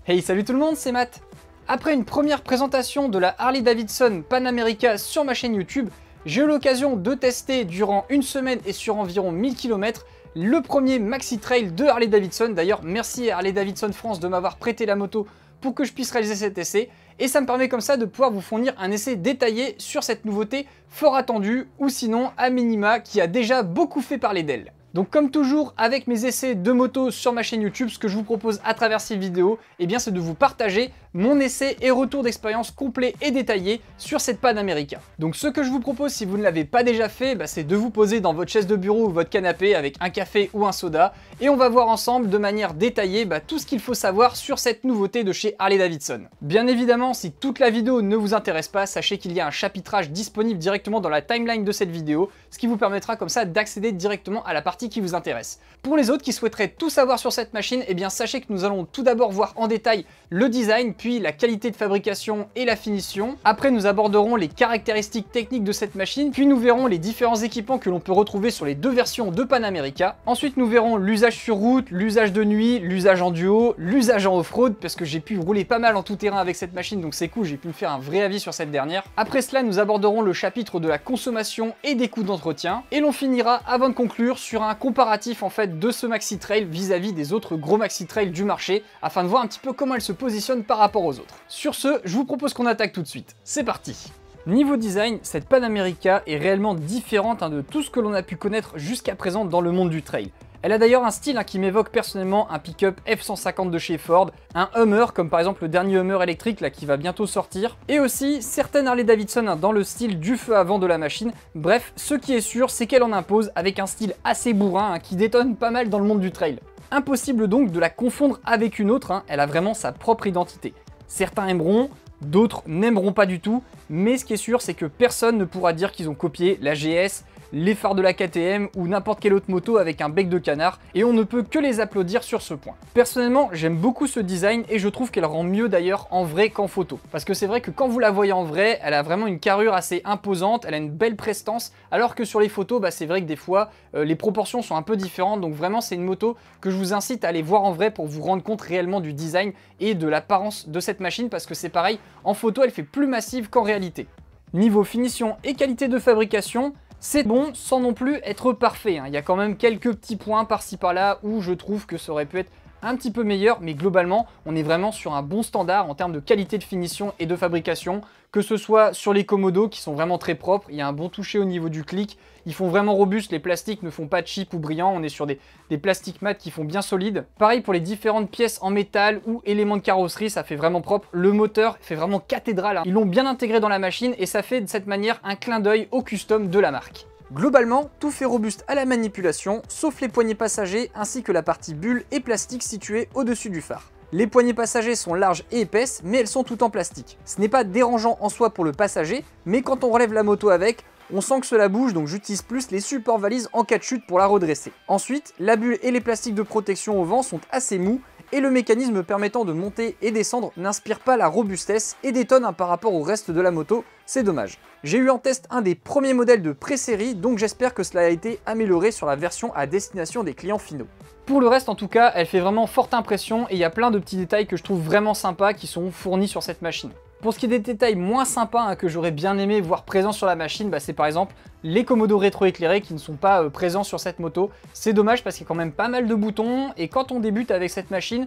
Hey, salut tout le monde, c'est Matt. Après une première présentation de la Harley-Davidson Pan America sur ma chaîne YouTube, j'ai eu l'occasion de tester durant une semaine et sur environ 1000 km le premier Maxi Trail de Harley-Davidson. D'ailleurs, merci à Harley-Davidson France de m'avoir prêté la moto pour que je puisse réaliser cet essai. Et ça me permet comme ça de pouvoir vous fournir un essai détaillé sur cette nouveauté fort attendue, ou sinon à minima qui a déjà beaucoup fait parler d'elle. Donc comme toujours avec mes essais de moto sur ma chaîne YouTube, ce que je vous propose à travers ces vidéos, c'est de vous partager mon essai et retour d'expérience complet et détaillé sur cette Pan America. Donc ce que je vous propose, si vous ne l'avez pas déjà fait, c'est de vous poser dans votre chaise de bureau ou votre canapé avec un café ou un soda, et on va voir ensemble de manière détaillée tout ce qu'il faut savoir sur cette nouveauté de chez Harley-Davidson. Bien évidemment, si toute la vidéo ne vous intéresse pas, sachez qu'il y a un chapitrage disponible directement dans la timeline de cette vidéo, ce qui vous permettra comme ça d'accéder directement à la partie qui vous intéresse. Pour les autres qui souhaiteraient tout savoir sur cette machine, sachez que nous allons tout d'abord voir en détail le design, puis la qualité de fabrication et la finition. Après, nous aborderons les caractéristiques techniques de cette machine, puis nous verrons les différents équipements que l'on peut retrouver sur les deux versions de Pan America. Ensuite, nous verrons l'usage sur route, l'usage de nuit, l'usage en duo, l'usage en off-road, parce que j'ai pu rouler pas mal en tout terrain avec cette machine, donc c'est cool, j'ai pu me faire un vrai avis sur cette dernière. Après cela, nous aborderons le chapitre de la consommation et des coûts d'entretien, et l'on finira, avant de conclure, sur un comparatif en fait de ce Maxi Trail vis-à-vis des autres gros Maxi Trail du marché, afin de voir un petit peu comment elle se positionne par rapport aux autres. Sur ce, je vous propose qu'on attaque tout de suite. C'est parti! Niveau design, cette Pan America est réellement différente de tout ce que l'on a pu connaître jusqu'à présent dans le monde du trail. Elle a d'ailleurs un style qui m'évoque personnellement un pick-up F-150 de chez Ford, un Hummer comme par exemple le dernier Hummer électrique qui va bientôt sortir, et aussi certaines Harley-Davidson dans le style du feu avant de la machine. Bref, ce qui est sûr, c'est qu'elle en impose avec un style assez bourrin qui détonne pas mal dans le monde du trail. Impossible donc de la confondre avec une autre, elle a vraiment sa propre identité. Certains aimeront, d'autres n'aimeront pas du tout, mais ce qui est sûr, c'est que personne ne pourra dire qu'ils ont copié la GS, les phares de la KTM ou n'importe quelle autre moto avec un bec de canard, et on ne peut que les applaudir sur ce point. Personnellement, j'aime beaucoup ce design et je trouve qu'elle rend mieux d'ailleurs en vrai qu'en photo. Parce que c'est vrai que quand vous la voyez en vrai, elle a vraiment une carrure assez imposante, elle a une belle prestance, alors que sur les photos, c'est vrai que des fois, les proportions sont un peu différentes, donc vraiment c'est une moto que je vous incite à aller voir en vrai pour vous rendre compte réellement du design et de l'apparence de cette machine, parce que c'est pareil, en photo elle fait plus massive qu'en réalité. Niveau finition et qualité de fabrication, c'est bon sans non plus être parfait. Il y a quand même quelques petits points par-ci par-là où je trouve que ça aurait pu être un petit peu meilleur, mais globalement, on est vraiment sur un bon standard en termes de qualité de finition et de fabrication, que ce soit sur les commodos qui sont vraiment très propres, il y a un bon toucher au niveau du clic, ils font vraiment robustes, les plastiques ne font pas cheap ou brillants, on est sur des plastiques mat qui font bien solides. Pareil pour les différentes pièces en métal ou éléments de carrosserie, ça fait vraiment propre. Le moteur fait vraiment cathédrale, ils l'ont bien intégré dans la machine et ça fait de cette manière un clin d'œil au custom de la marque. Globalement, tout fait robuste à la manipulation, sauf les poignées passagers ainsi que la partie bulle et plastique située au-dessus du phare. Les poignées passagers sont larges et épaisses, mais elles sont toutes en plastique. Ce n'est pas dérangeant en soi pour le passager, mais quand on relève la moto avec, on sent que cela bouge, donc j'utilise plus les supports valises en cas de chute pour la redresser. Ensuite, la bulle et les plastiques de protection au vent sont assez mous, et le mécanisme permettant de monter et descendre n'inspire pas la robustesse et détonne par rapport au reste de la moto, c'est dommage. J'ai eu en test un des premiers modèles de pré-série, donc j'espère que cela a été amélioré sur la version à destination des clients finaux. Pour le reste en tout cas, elle fait vraiment forte impression et il y a plein de petits détails que je trouve vraiment sympas qui sont fournis sur cette machine. Pour ce qui est des détails moins sympas que j'aurais bien aimé voir présents sur la machine, c'est par exemple les commodos rétroéclairés qui ne sont pas présents sur cette moto. C'est dommage parce qu'il y a quand même pas mal de boutons et quand on débute avec cette machine,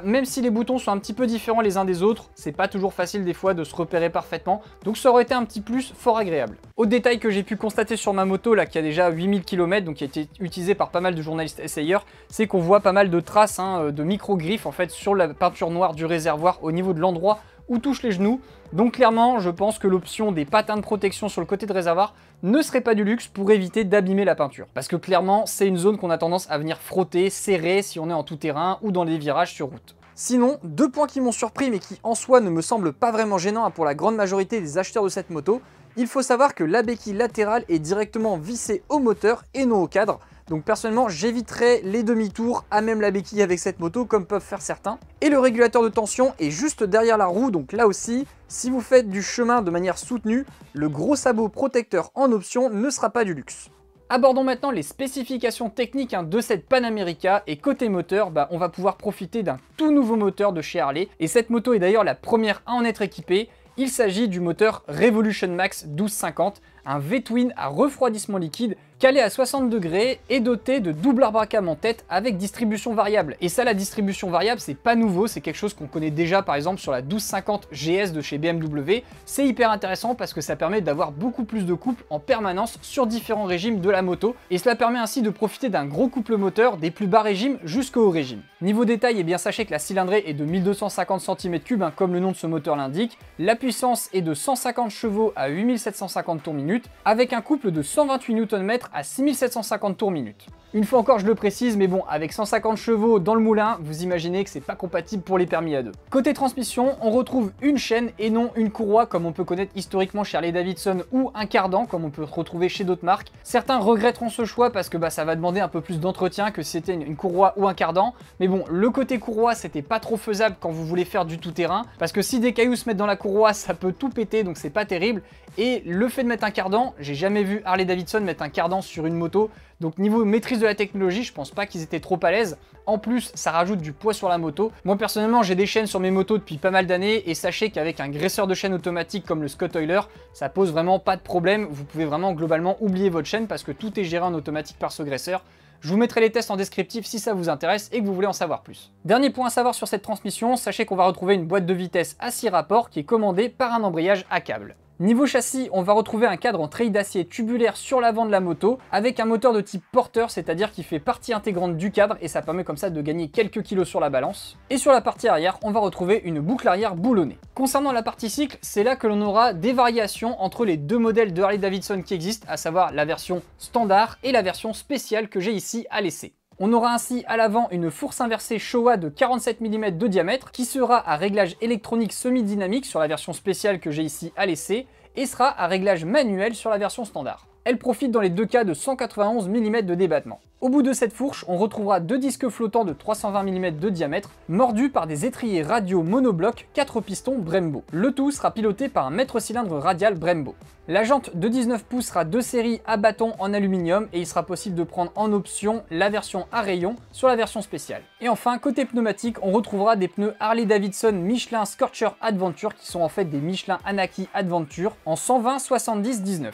même si les boutons sont un petit peu différents les uns des autres, c'est pas toujours facile des fois de se repérer parfaitement, donc ça aurait été un petit plus fort agréable. Autre détail que j'ai pu constater sur ma moto qui a déjà 8000 km, donc qui a été utilisé par pas mal de journalistes essayeurs, c'est qu'on voit pas mal de traces de micro-griffes en fait sur la peinture noire du réservoir au niveau de l'endroit où touchent les genoux. Donc clairement, je pense que l'option des patins de protection sur le côté de réservoir ne serait pas du luxe pour éviter d'abîmer la peinture. Parce que clairement, c'est une zone qu'on a tendance à venir frotter, serrer si on est en tout terrain ou dans les virages sur route. Sinon, deux points qui m'ont surpris mais qui en soi ne me semblent pas vraiment gênants pour la grande majorité des acheteurs de cette moto. Il faut savoir que la béquille latérale est directement vissée au moteur et non au cadre. Donc personnellement, j'éviterai les demi-tours à même la béquille avec cette moto comme peuvent faire certains. Et le régulateur de tension est juste derrière la roue, donc là aussi, si vous faites du chemin de manière soutenue, le gros sabot protecteur en option ne sera pas du luxe. Abordons maintenant les spécifications techniques de cette Panamerica, et côté moteur, on va pouvoir profiter d'un tout nouveau moteur de chez Harley, et cette moto est d'ailleurs la première à en être équipée. Il s'agit du moteur Revolution Max 1250, un V-twin à refroidissement liquide calé à 60 degrés et doté de double arbre à cam en tête avec distribution variable. Et ça, la distribution variable, c'est pas nouveau, c'est quelque chose qu'on connaît déjà par exemple sur la 1250 GS de chez BMW. C'est hyper intéressant parce que ça permet d'avoir beaucoup plus de couple en permanence sur différents régimes de la moto, et cela permet ainsi de profiter d'un gros couple moteur des plus bas régimes jusqu'au haut régime. Niveau détail, eh bien sachez que la cylindrée est de 1250 cm3, comme le nom de ce moteur l'indique. La puissance est de 150 chevaux à 8750 tours minute, avec un couple de 128 Nm à 6750 tours minute. Une fois encore, je le précise, mais bon, avec 150 chevaux dans le moulin, vous imaginez que c'est pas compatible pour les permis à deux. Côté transmission, on retrouve une chaîne et non une courroie comme on peut connaître historiquement chez Harley-Davidson, ou un cardan comme on peut retrouver chez d'autres marques. Certains regretteront ce choix parce que ça va demander un peu plus d'entretien que si c'était une courroie ou un cardan, mais bon, le côté courroie c'était pas trop faisable quand vous voulez faire du tout-terrain, parce que si des cailloux se mettent dans la courroie, ça peut tout péter, donc c'est pas terrible. Et le fait de mettre un cardan, j'ai jamais vu Harley-Davidson mettre un cardan sur une moto, donc niveau maîtrise de la technologie, je pense pas qu'ils étaient trop à l'aise. En plus, ça rajoute du poids sur la moto. Moi personnellement, j'ai des chaînes sur mes motos depuis pas mal d'années, et sachez qu'avec un graisseur de chaîne automatique comme le Scott Euler, ça pose vraiment pas de problème. Vous pouvez vraiment globalement oublier votre chaîne parce que tout est géré en automatique par ce graisseur. Je vous mettrai les tests en descriptif si ça vous intéresse et que vous voulez en savoir plus. Dernier point à savoir sur cette transmission, sachez qu'on va retrouver une boîte de vitesse à 6 rapports qui est commandée par un embrayage à câble. Niveau châssis, on va retrouver un cadre en treillis d'acier tubulaire sur l'avant de la moto avec un moteur de type porteur, c'est-à-dire qui fait partie intégrante du cadre, et ça permet comme ça de gagner quelques kilos sur la balance. Et sur la partie arrière, on va retrouver une boucle arrière boulonnée. Concernant la partie cycle, c'est là que l'on aura des variations entre les deux modèles de Harley-Davidson qui existent, à savoir la version standard et la version spéciale que j'ai ici à l'essai. On aura ainsi à l'avant une fourche inversée Showa de 47 mm de diamètre qui sera à réglage électronique semi-dynamique sur la version spéciale que j'ai ici à l'essai et sera à réglage manuel sur la version standard. Elle profite dans les deux cas de 191 mm de débattement. Au bout de cette fourche, on retrouvera deux disques flottants de 320 mm de diamètre, mordus par des étriers radiaux monobloc 4 pistons Brembo. Le tout sera piloté par un maître cylindre radial Brembo. La jante de 19 pouces sera de série à bâton en aluminium, et il sera possible de prendre en option la version à rayon sur la version spéciale. Et enfin, côté pneumatique, on retrouvera des pneus Harley-Davidson Michelin Scorcher Adventure qui sont en fait des Michelin Anaki Adventure en 120/70/19.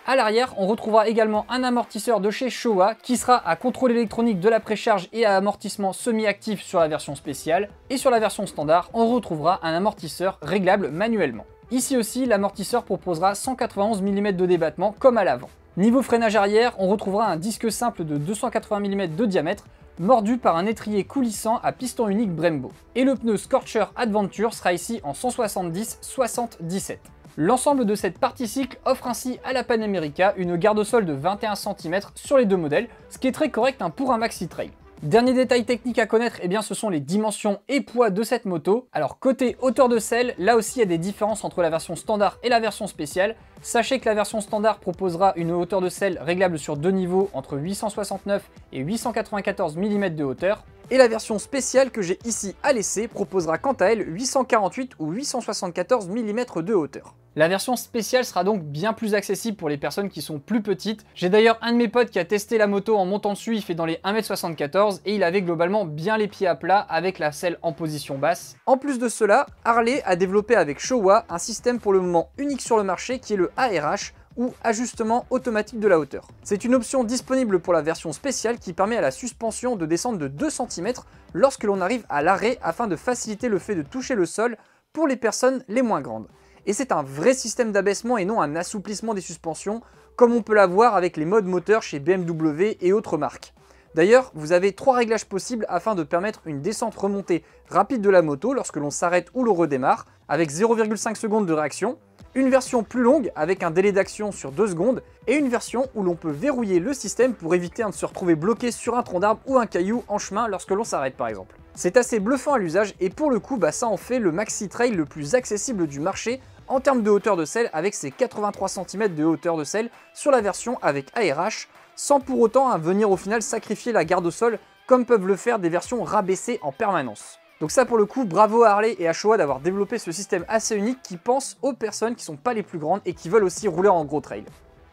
À l'arrière, on retrouvera également un amortisseur de chez Showa qui sera à contrôle électronique de la précharge et à amortissement semi-actif sur la version spéciale. Et sur la version standard, on retrouvera un amortisseur réglable manuellement. Ici aussi, l'amortisseur proposera 191 mm de débattement comme à l'avant. Niveau freinage arrière, on retrouvera un disque simple de 280 mm de diamètre mordu par un étrier coulissant à piston unique Brembo. Et le pneu Scorcher Adventure sera ici en 170/77. L'ensemble de cette partie cycle offre ainsi à la Panamerica une garde au sol de 21 cm sur les deux modèles, ce qui est très correct pour un maxi trail. Dernier détail technique à connaître, ce sont les dimensions et poids de cette moto. Alors côté hauteur de selle, là aussi il y a des différences entre la version standard et la version spéciale. Sachez que la version standard proposera une hauteur de selle réglable sur deux niveaux entre 869 et 894 mm de hauteur. Et la version spéciale que j'ai ici à l'essai proposera quant à elle 848 ou 874 mm de hauteur. La version spéciale sera donc bien plus accessible pour les personnes qui sont plus petites. J'ai d'ailleurs un de mes potes qui a testé la moto en montant dessus, il fait dans les 1m74 et il avait globalement bien les pieds à plat avec la selle en position basse. En plus de cela, Harley a développé avec Showa un système pour le moment unique sur le marché qui est le ARH, ou ajustement automatique de la hauteur. C'est une option disponible pour la version spéciale qui permet à la suspension de descendre de 2 cm lorsque l'on arrive à l'arrêt afin de faciliter le fait de toucher le sol pour les personnes les moins grandes. Et c'est un vrai système d'abaissement et non un assouplissement des suspensions comme on peut l'avoir avec les modes moteurs chez BMW et autres marques. D'ailleurs, vous avez 3 réglages possibles afin de permettre une descente-remontée rapide de la moto lorsque l'on s'arrête ou l'on redémarre, avec 0,5 secondes de réaction, une version plus longue avec un délai d'action sur 2 secondes, et une version où l'on peut verrouiller le système pour éviter de se retrouver bloqué sur un tronc d'arbre ou un caillou en chemin lorsque l'on s'arrête par exemple. C'est assez bluffant à l'usage et pour le coup, ça en fait le maxi trail le plus accessible du marché en termes de hauteur de selle avec ses 83 cm de hauteur de selle sur la version avec ARH, sans pour autant venir au final sacrifier la garde au sol comme peuvent le faire des versions rabaissées en permanence. Donc ça pour le coup, bravo à Harley et à Showa d'avoir développé ce système assez unique qui pense aux personnes qui sont pas les plus grandes et qui veulent aussi rouler en gros trail.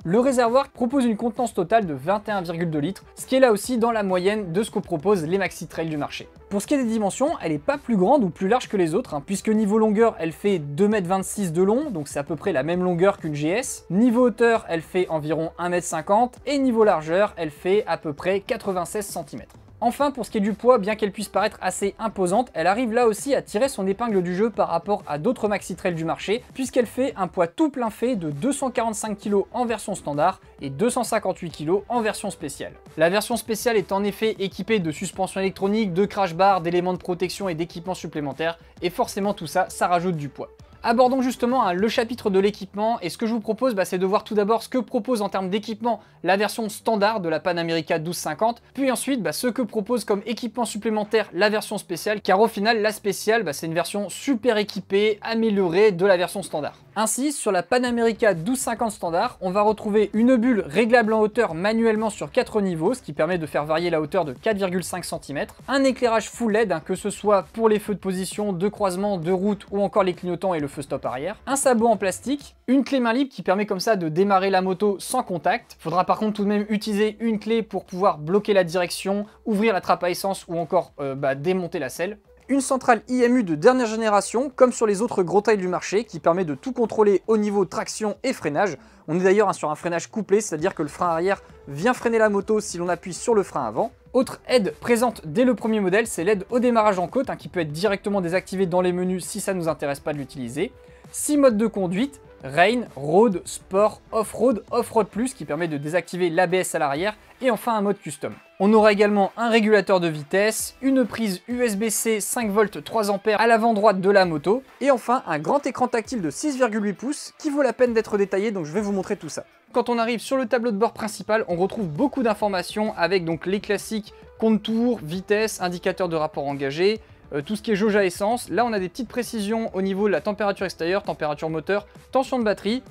Le réservoir propose une contenance totale de 21,2 litres, ce qui est là aussi dans la moyenne de ce que proposent les maxi trail du marché. Pour ce qui est des dimensions, elle n'est pas plus grande ou plus large que les autres, puisque niveau longueur, elle fait 2,26 m de long, donc c'est à peu près la même longueur qu'une GS. Niveau hauteur, elle fait environ 1,50 m, et niveau largeur, elle fait à peu près 96 cm. Enfin, pour ce qui est du poids, bien qu'elle puisse paraître assez imposante, elle arrive là aussi à tirer son épingle du jeu par rapport à d'autres maxi trail du marché, puisqu'elle fait un poids tout plein fait de 245 kg en version standard et 258 kg en version spéciale. La version spéciale est en effet équipée de suspension électronique, de crash bar, d'éléments de protection et d'équipements supplémentaires, et forcément tout ça, ça rajoute du poids. Abordons justement le chapitre de l'équipement, et ce que je vous propose, c'est de voir tout d'abord ce que propose en termes d'équipement la version standard de la Pan America 1250, puis ensuite ce que propose comme équipement supplémentaire la version spéciale, car au final la spéciale c'est une version super équipée, améliorée de la version standard. Ainsi, sur la Pan America 1250 standard, on va retrouver une bulle réglable en hauteur manuellement sur 4 niveaux, ce qui permet de faire varier la hauteur de 4,5 cm, un éclairage full LED, que ce soit pour les feux de position, de croisement, de route ou encore les clignotants et le feu stop arrière, un sabot en plastique, une clé main libre qui permet comme ça de démarrer la moto sans contact. Faudra par contre tout de même utiliser une clé pour pouvoir bloquer la direction, ouvrir la trappe à essence ou encore démonter la selle. Une centrale IMU de dernière génération, comme sur les autres gros tailles du marché, qui permet de tout contrôler au niveau traction et freinage. On est d'ailleurs sur un freinage couplé, c'est-à-dire que le frein arrière vient freiner la moto si l'on appuie sur le frein avant. Autre aide présente dès le premier modèle, c'est l'aide au démarrage en côte, qui peut être directement désactivée dans les menus si ça ne nous intéresse pas de l'utiliser. 6 modes de conduite, Rain, Road, Sport, Off-Road, Off-Road Plus qui permet de désactiver l'ABS à l'arrière, et enfin un mode custom. On aura également un régulateur de vitesse, une prise USB-C 5V 3A à l'avant droite de la moto, et enfin un grand écran tactile de 6,8 pouces qui vaut la peine d'être détaillé, donc je vais vous montrer tout ça. Quand on arrive sur le tableau de bord principal, on retrouve beaucoup d'informations avec donc les classiques contours, vitesse, indicateur de rapport engagé, tout ce qui est jauge à essence. Là on a des petites précisions au niveau de la température extérieure, température moteur, tension de batterie,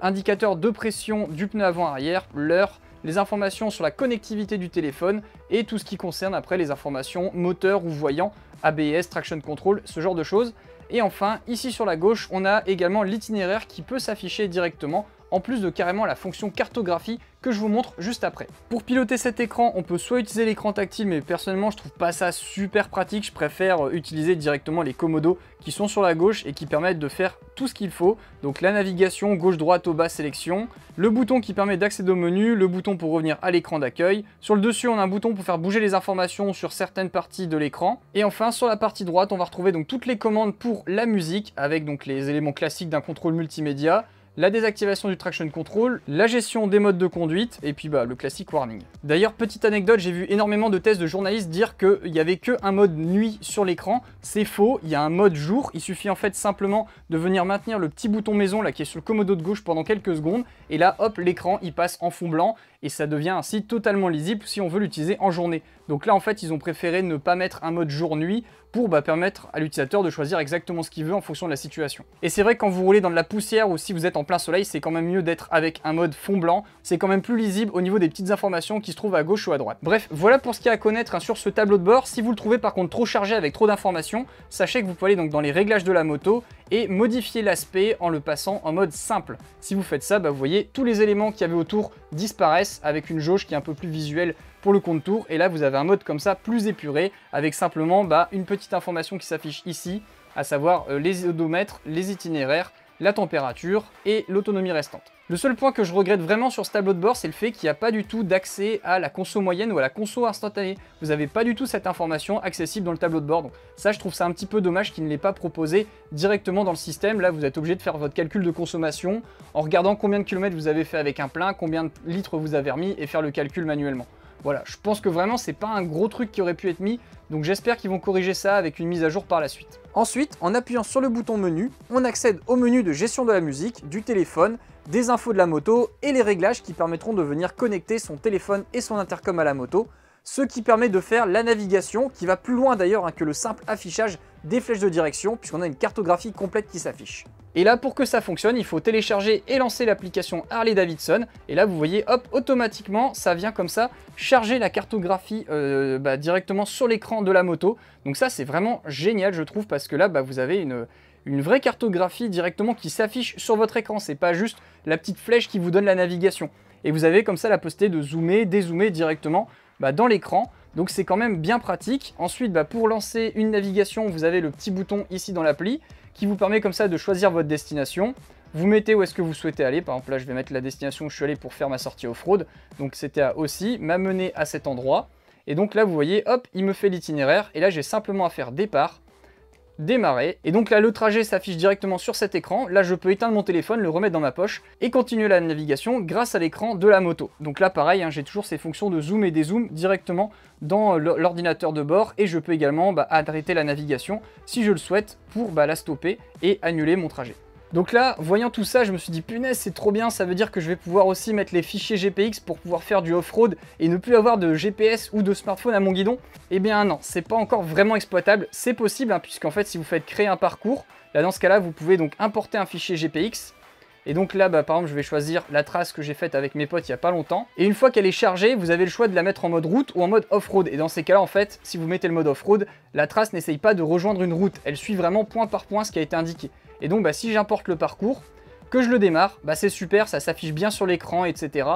indicateur de pression du pneu avant-arrière, l'heure, les informations sur la connectivité du téléphone et tout ce qui concerne après les informations moteur ou voyant, ABS, traction control, ce genre de choses. Et enfin, ici sur la gauche, on a également l'itinéraire qui peut s'afficher directement, en plus de carrément la fonction cartographie que je vous montre juste après. Pour piloter cet écran, on peut soit utiliser l'écran tactile, mais personnellement je trouve pas ça super pratique, je préfère utiliser directement les commodos qui sont sur la gauche et qui permettent de faire tout ce qu'il faut. Donc la navigation gauche-droite au bas sélection, le bouton qui permet d'accéder au menu, le bouton pour revenir à l'écran d'accueil. Sur le dessus, on a un bouton pour faire bouger les informations sur certaines parties de l'écran. Et enfin, sur la partie droite, on va retrouver donc toutes les commandes pour la musique, avec donc les éléments classiques d'un contrôle multimédia, la désactivation du traction control, la gestion des modes de conduite et puis le classique warning. D'ailleurs, petite anecdote, j'ai vu énormément de tests de journalistes dire qu'il n'y avait qu'un mode nuit sur l'écran. C'est faux, il y a un mode jour, il suffit en fait simplement de venir maintenir le petit bouton maison là qui est sur le commodo de gauche pendant quelques secondes et là hop, l'écran il passe en fond blanc et ça devient ainsi totalement lisible si on veut l'utiliser en journée. Donc là en fait ils ont préféré ne pas mettre un mode jour-nuit pour permettre à l'utilisateur de choisir exactement ce qu'il veut en fonction de la situation. Et c'est vrai que quand vous roulez dans de la poussière ou si vous êtes en plein soleil, c'est quand même mieux d'être avec un mode fond blanc, c'est quand même plus lisible au niveau des petites informations qui se trouvent à gauche ou à droite. Bref, voilà pour ce qu'il y a à connaître sur ce tableau de bord. Si vous le trouvez par contre trop chargé avec trop d'informations, sachez que vous pouvez aller donc dans les réglages de la moto et modifier l'aspect en le passant en mode simple. Si vous faites ça, vous voyez tous les éléments qu'il y avait autour disparaissent avec une jauge qui est un peu plus visuelle pour le contour, et là vous avez un mode comme ça plus épuré avec simplement une petite information qui s'affiche ici, à savoir les odomètres, les itinéraires, la température et l'autonomie restante. Le seul point que je regrette vraiment sur ce tableau de bord, c'est le fait qu'il n'y a pas du tout d'accès à la conso moyenne ou à la conso instantanée. Vous n'avez pas du tout cette information accessible dans le tableau de bord. Donc ça, je trouve ça un petit peu dommage qu'il ne l'ait pas proposé directement dans le système. Là, vous êtes obligé de faire votre calcul de consommation en regardant combien de kilomètres vous avez fait avec un plein, combien de litres vous avez remis et faire le calcul manuellement. Voilà, je pense que vraiment c'est pas un gros truc qui aurait pu être mis, donc j'espère qu'ils vont corriger ça avec une mise à jour par la suite. Ensuite, en appuyant sur le bouton menu, on accède au menu de gestion de la musique, du téléphone, des infos de la moto et les réglages qui permettront de venir connecter son téléphone et son intercom à la moto, ce qui permet de faire la navigation qui va plus loin d'ailleurs que le simple affichage des flèches de direction puisqu'on a une cartographie complète qui s'affiche. Et là, pour que ça fonctionne, il faut télécharger et lancer l'application Harley Davidson. Et là, vous voyez, hop, automatiquement, ça vient comme ça charger la cartographie directement sur l'écran de la moto. Donc ça, c'est vraiment génial, je trouve, parce que là, vous avez une vraie cartographie directement qui s'affiche sur votre écran. C'est pas juste la petite flèche qui vous donne la navigation. Et vous avez comme ça la possibilité de zoomer, dézoomer directement dans l'écran. Donc c'est quand même bien pratique. Ensuite, pour lancer une navigation, vous avez le petit bouton ici dans l'appli qui vous permet comme ça de choisir votre destination. Vous mettez où est-ce que vous souhaitez aller. Par exemple, là, je vais mettre la destination où je suis allé pour faire ma sortie off-road. Donc c'était à Aussy, m'amener à cet endroit. Et donc là, vous voyez, hop, il me fait l'itinéraire. Et là, j'ai simplement à faire départ, démarrer. Et donc là, le trajet s'affiche directement sur cet écran. Là, je peux éteindre mon téléphone, le remettre dans ma poche et continuer la navigation grâce à l'écran de la moto. Donc là, pareil, j'ai toujours ces fonctions de zoom et dézoom directement dans l'ordinateur de bord. Et je peux également arrêter la navigation si je le souhaite pour la stopper et annuler mon trajet. Donc là, voyant tout ça, je me suis dit, punaise, c'est trop bien, ça veut dire que je vais pouvoir aussi mettre les fichiers GPX pour pouvoir faire du off-road et ne plus avoir de GPS ou de smartphone à mon guidon. Eh bien non, c'est pas encore vraiment exploitable, c'est possible, puisqu'en fait, si vous faites créer un parcours, là dans ce cas-là, vous pouvez donc importer un fichier GPX. Et donc là, par exemple, je vais choisir la trace que j'ai faite avec mes potes il n'y a pas longtemps. Et une fois qu'elle est chargée, vous avez le choix de la mettre en mode route ou en mode off-road. Et dans ces cas-là, en fait, si vous mettez le mode off-road, la trace n'essaye pas de rejoindre une route. Elle suit vraiment point par point ce qui a été indiqué. Et donc, si j'importe le parcours, que je le démarre, c'est super, ça s'affiche bien sur l'écran, etc.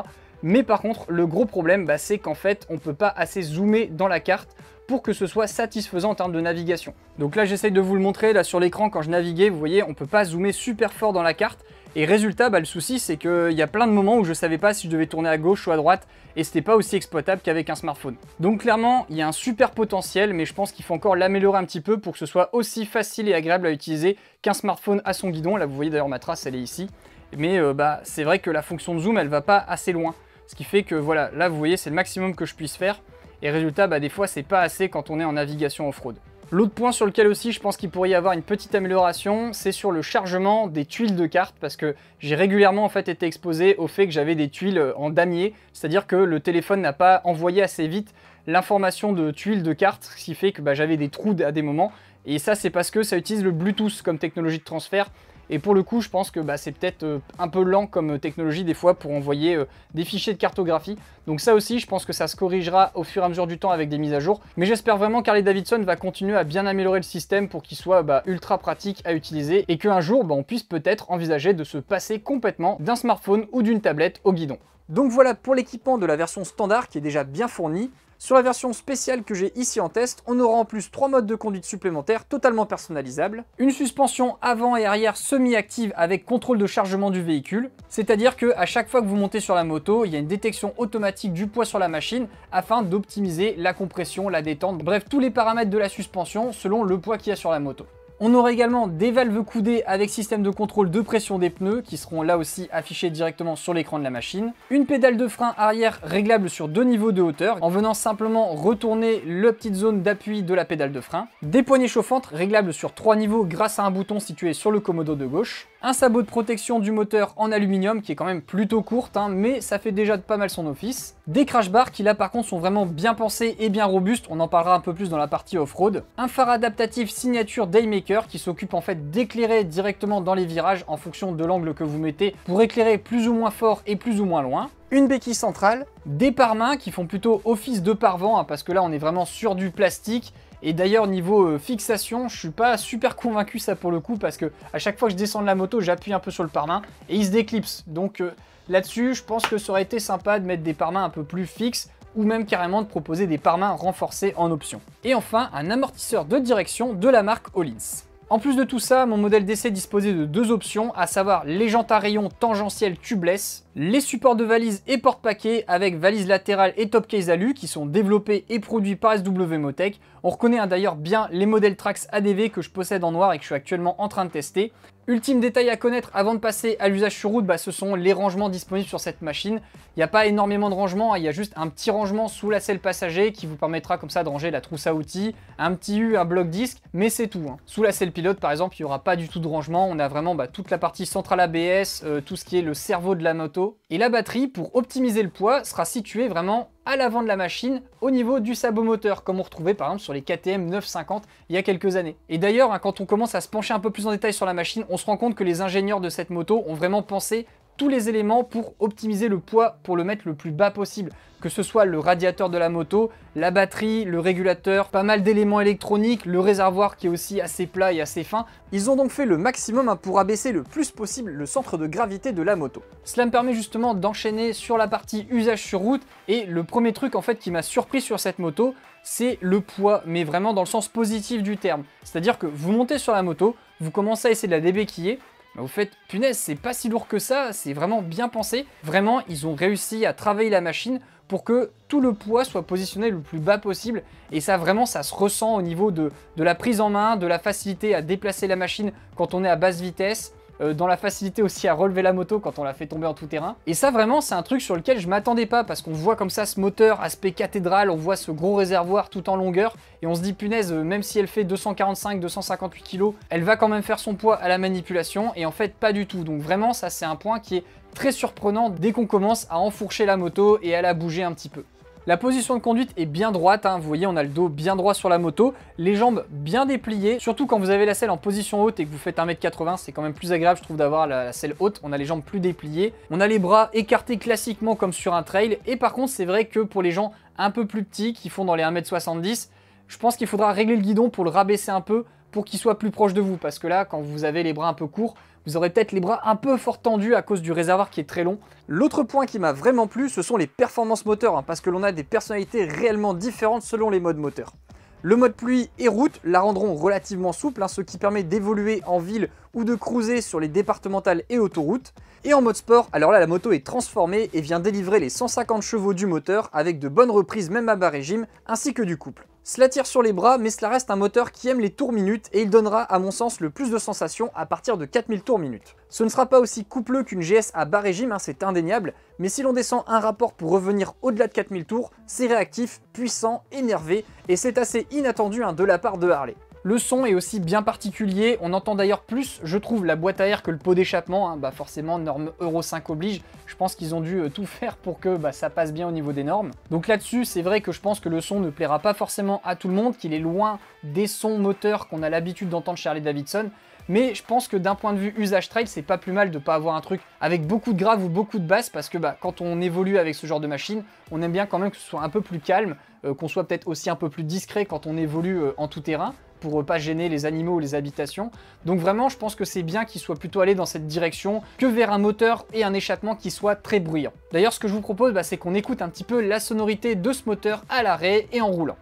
Mais par contre, le gros problème, c'est qu'en fait, on ne peut pas assez zoomer dans la carte pour que ce soit satisfaisant en termes de navigation. Donc là, j'essaye de vous le montrer, là sur l'écran, quand je naviguais, vous voyez, on ne peut pas zoomer super fort dans la carte. Et résultat, le souci, c'est qu'il y a plein de moments où je ne savais pas si je devais tourner à gauche ou à droite, et c'était pas aussi exploitable qu'avec un smartphone. Donc clairement, il y a un super potentiel, mais je pense qu'il faut encore l'améliorer un petit peu pour que ce soit aussi facile et agréable à utiliser qu'un smartphone à son guidon. Là, vous voyez d'ailleurs ma trace, elle est ici. Mais c'est vrai que la fonction de zoom, elle va pas assez loin. Ce qui fait que voilà, là, vous voyez, c'est le maximum que je puisse faire. Et résultat, des fois, c'est pas assez quand on est en navigation off-road. L'autre point sur lequel aussi je pense qu'il pourrait y avoir une petite amélioration, c'est sur le chargement des tuiles de carte, parce que j'ai régulièrement en fait été exposé au fait que j'avais des tuiles en damier, c'est-à-dire que le téléphone n'a pas envoyé assez vite l'information de tuiles de carte, ce qui fait que j'avais des trous à des moments, et ça c'est parce que ça utilise le Bluetooth comme technologie de transfert. Et pour le coup, je pense que c'est peut-être un peu lent comme technologie des fois pour envoyer des fichiers de cartographie. Donc ça aussi, je pense que ça se corrigera au fur et à mesure du temps avec des mises à jour. Mais j'espère vraiment qu'Harley Davidson va continuer à bien améliorer le système pour qu'il soit ultra pratique à utiliser et qu'un jour, on puisse peut-être envisager de se passer complètement d'un smartphone ou d'une tablette au guidon. Donc voilà pour l'équipement de la version standard qui est déjà bien fourni. Sur la version spéciale que j'ai ici en test, on aura en plus 3 modes de conduite supplémentaires totalement personnalisables, une suspension avant et arrière semi-active avec contrôle de chargement du véhicule, c'est-à-dire qu'à chaque fois que vous montez sur la moto, il y a une détection automatique du poids sur la machine afin d'optimiser la compression, la détente, bref tous les paramètres de la suspension selon le poids qu'il y a sur la moto. On aura également des valves coudées avec système de contrôle de pression des pneus qui seront là aussi affichés directement sur l'écran de la machine. Une pédale de frein arrière réglable sur 2 niveaux de hauteur en venant simplement retourner la petite zone d'appui de la pédale de frein. Des poignées chauffantes réglables sur 3 niveaux grâce à un bouton situé sur le commodo de gauche. Un sabot de protection du moteur en aluminium qui est quand même plutôt courte, mais ça fait déjà pas mal son office. Des crash bars qui là par contre sont vraiment bien pensés et bien robustes, on en parlera un peu plus dans la partie off-road. Un phare adaptatif signature Daymaker qui s'occupe en fait d'éclairer directement dans les virages en fonction de l'angle que vous mettez pour éclairer plus ou moins fort et plus ou moins loin. Une béquille centrale, des pare-mains qui font plutôt office de pare-vent parce que là on est vraiment sur du plastique. Et d'ailleurs niveau fixation, je suis pas super convaincu ça pour le coup parce que à chaque fois que je descends de la moto, j'appuie un peu sur le pare-main et il se déclipse. Donc là-dessus, je pense que ça aurait été sympa de mettre des pare-mains un peu plus fixes ou même carrément de proposer des pare-mains renforcés en option. Et enfin, un amortisseur de direction de la marque Öhlins. En plus de tout ça, mon modèle d'essai disposait de 2 options, à savoir les jantes à rayons tangentielles tubeless, les supports de valise et porte-paquets avec valise latérale et top case alu qui sont développés et produits par SW Motec. On reconnaît d'ailleurs bien les modèles Trax ADV que je possède en noir et que je suis actuellement en train de tester. Ultime détail à connaître avant de passer à l'usage sur route, ce sont les rangements disponibles sur cette machine. Il n'y a pas énormément de rangements, il y a juste un petit rangement sous la selle passager qui vous permettra comme ça de ranger la trousse à outils, un petit U, un bloc disque, mais c'est tout. Sous la selle pilote par exemple, il n'y aura pas du tout de rangement, on a vraiment toute la partie centrale ABS, tout ce qui est le cerveau de la moto. Et la batterie, pour optimiser le poids, sera située vraiment à l'avant de la machine au niveau du sabot moteur, comme on retrouvait par exemple sur les KTM 950 il y a quelques années. Et d'ailleurs, hein, quand on commence à se pencher un peu plus en détail sur la machine, on se rend compte que les ingénieurs de cette moto ont vraiment pensé tous les éléments pour optimiser le poids, pour le mettre le plus bas possible. Que ce soit le radiateur de la moto, la batterie, le régulateur, pas mal d'éléments électroniques, le réservoir qui est aussi assez plat et assez fin. Ils ont donc fait le maximum pour abaisser le plus possible le centre de gravité de la moto. Cela me permet justement d'enchaîner sur la partie usage sur route. Et le premier truc en fait qui m'a surpris sur cette moto, c'est le poids, mais vraiment dans le sens positif du terme. C'est-à-dire que vous montez sur la moto, vous commencez à essayer de la débéquiller, vous faites, punaise, c'est pas si lourd que ça, c'est vraiment bien pensé. Vraiment, ils ont réussi à travailler la machine pour que tout le poids soit positionné le plus bas possible. Et ça, vraiment, ça se ressent au niveau de la prise en main, de la facilité à déplacer la machine quand on est à basse vitesse, dans la facilité aussi à relever la moto quand on la fait tomber en tout terrain. Et ça vraiment c'est un truc sur lequel je m'attendais pas, parce qu'on voit comme ça ce moteur aspect cathédrale, on voit ce gros réservoir tout en longueur et on se dit punaise, même si elle fait 245-258 kg, elle va quand même faire son poids à la manipulation, et en fait pas du tout. Donc vraiment ça c'est un point qui est très surprenant dès qu'on commence à enfourcher la moto et à la bouger un petit peu. La position de conduite est bien droite, hein. Vous voyez on a le dos bien droit sur la moto, les jambes bien dépliées, surtout quand vous avez la selle en position haute et que vous faites 1m80, c'est quand même plus agréable je trouve d'avoir la selle haute, on a les jambes plus dépliées, on a les bras écartés classiquement comme sur un trail, et par contre c'est vrai que pour les gens un peu plus petits qui font dans les 1m70, je pense qu'il faudra régler le guidon pour le rabaisser un peu pour qu'il soit plus proche de vous, parce que là quand vous avez les bras un peu courts, vous aurez peut-être les bras un peu fort tendus à cause du réservoir qui est très long. L'autre point qui m'a vraiment plu, ce sont les performances moteurs, hein, parce que l'on a des personnalités réellement différentes selon les modes moteurs. Le mode pluie et route la rendront relativement souple, hein, ce qui permet d'évoluer en ville ou de cruiser sur les départementales et autoroutes. Et en mode sport, alors là la moto est transformée et vient délivrer les 150 chevaux du moteur avec de bonnes reprises même à bas régime, ainsi que du couple. Cela tire sur les bras, mais cela reste un moteur qui aime les tours minutes et il donnera à mon sens le plus de sensations à partir de 4000 tours minutes. Ce ne sera pas aussi coupleux qu'une GS à bas régime, hein, c'est indéniable, mais si l'on descend un rapport pour revenir au-delà de 4000 tours, c'est réactif, puissant, énervé, et c'est assez inattendu de la part de Harley. Le son est aussi bien particulier, on entend d'ailleurs plus, je trouve, la boîte à air que le pot d'échappement, hein. Bah forcément, norme Euro 5 oblige, je pense qu'ils ont dû tout faire pour que ça passe bien au niveau des normes. Donc là-dessus, c'est vrai que je pense que le son ne plaira pas forcément à tout le monde, qu'il est loin des sons moteurs qu'on a l'habitude d'entendre chez Harley-Davidson, mais je pense que d'un point de vue usage trail, c'est pas plus mal de pas avoir un truc avec beaucoup de graves ou beaucoup de basses, parce que quand on évolue avec ce genre de machine, on aime bien quand même que ce soit un peu plus calme, qu'on soit peut-être aussi un peu plus discret quand on évolue en tout terrain, pour pas gêner les animaux ou les habitations. Donc vraiment, je pense que c'est bien qu'il soit plutôt allé dans cette direction que vers un moteur et un échappement qui soit très bruyant. D'ailleurs, ce que je vous propose, c'est qu'on écoute un petit peu la sonorité de ce moteur à l'arrêt et en roulant.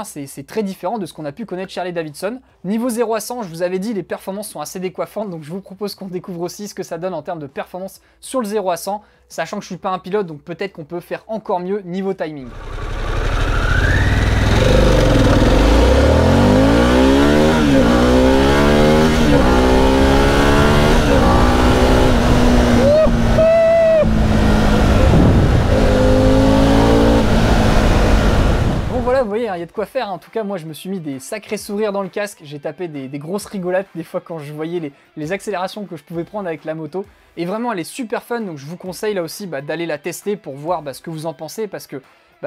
C'est très différent de ce qu'on a pu connaître chez Harley-Davidson. Niveau 0 à 100, je vous avais dit, les performances sont assez décoiffantes, donc je vous propose qu'on découvre aussi ce que ça donne en termes de performance sur le 0 à 100, sachant que je suis pas un pilote, donc peut-être qu'on peut faire encore mieux niveau timing. Vous voyez, il y a de quoi faire. En tout cas, moi, je me suis mis des sacrés sourires dans le casque. J'ai tapé des grosses rigolades des fois quand je voyais les accélérations que je pouvais prendre avec la moto. Et vraiment, elle est super fun. Donc, je vous conseille là aussi d'aller la tester pour voir ce que vous en pensez, parce que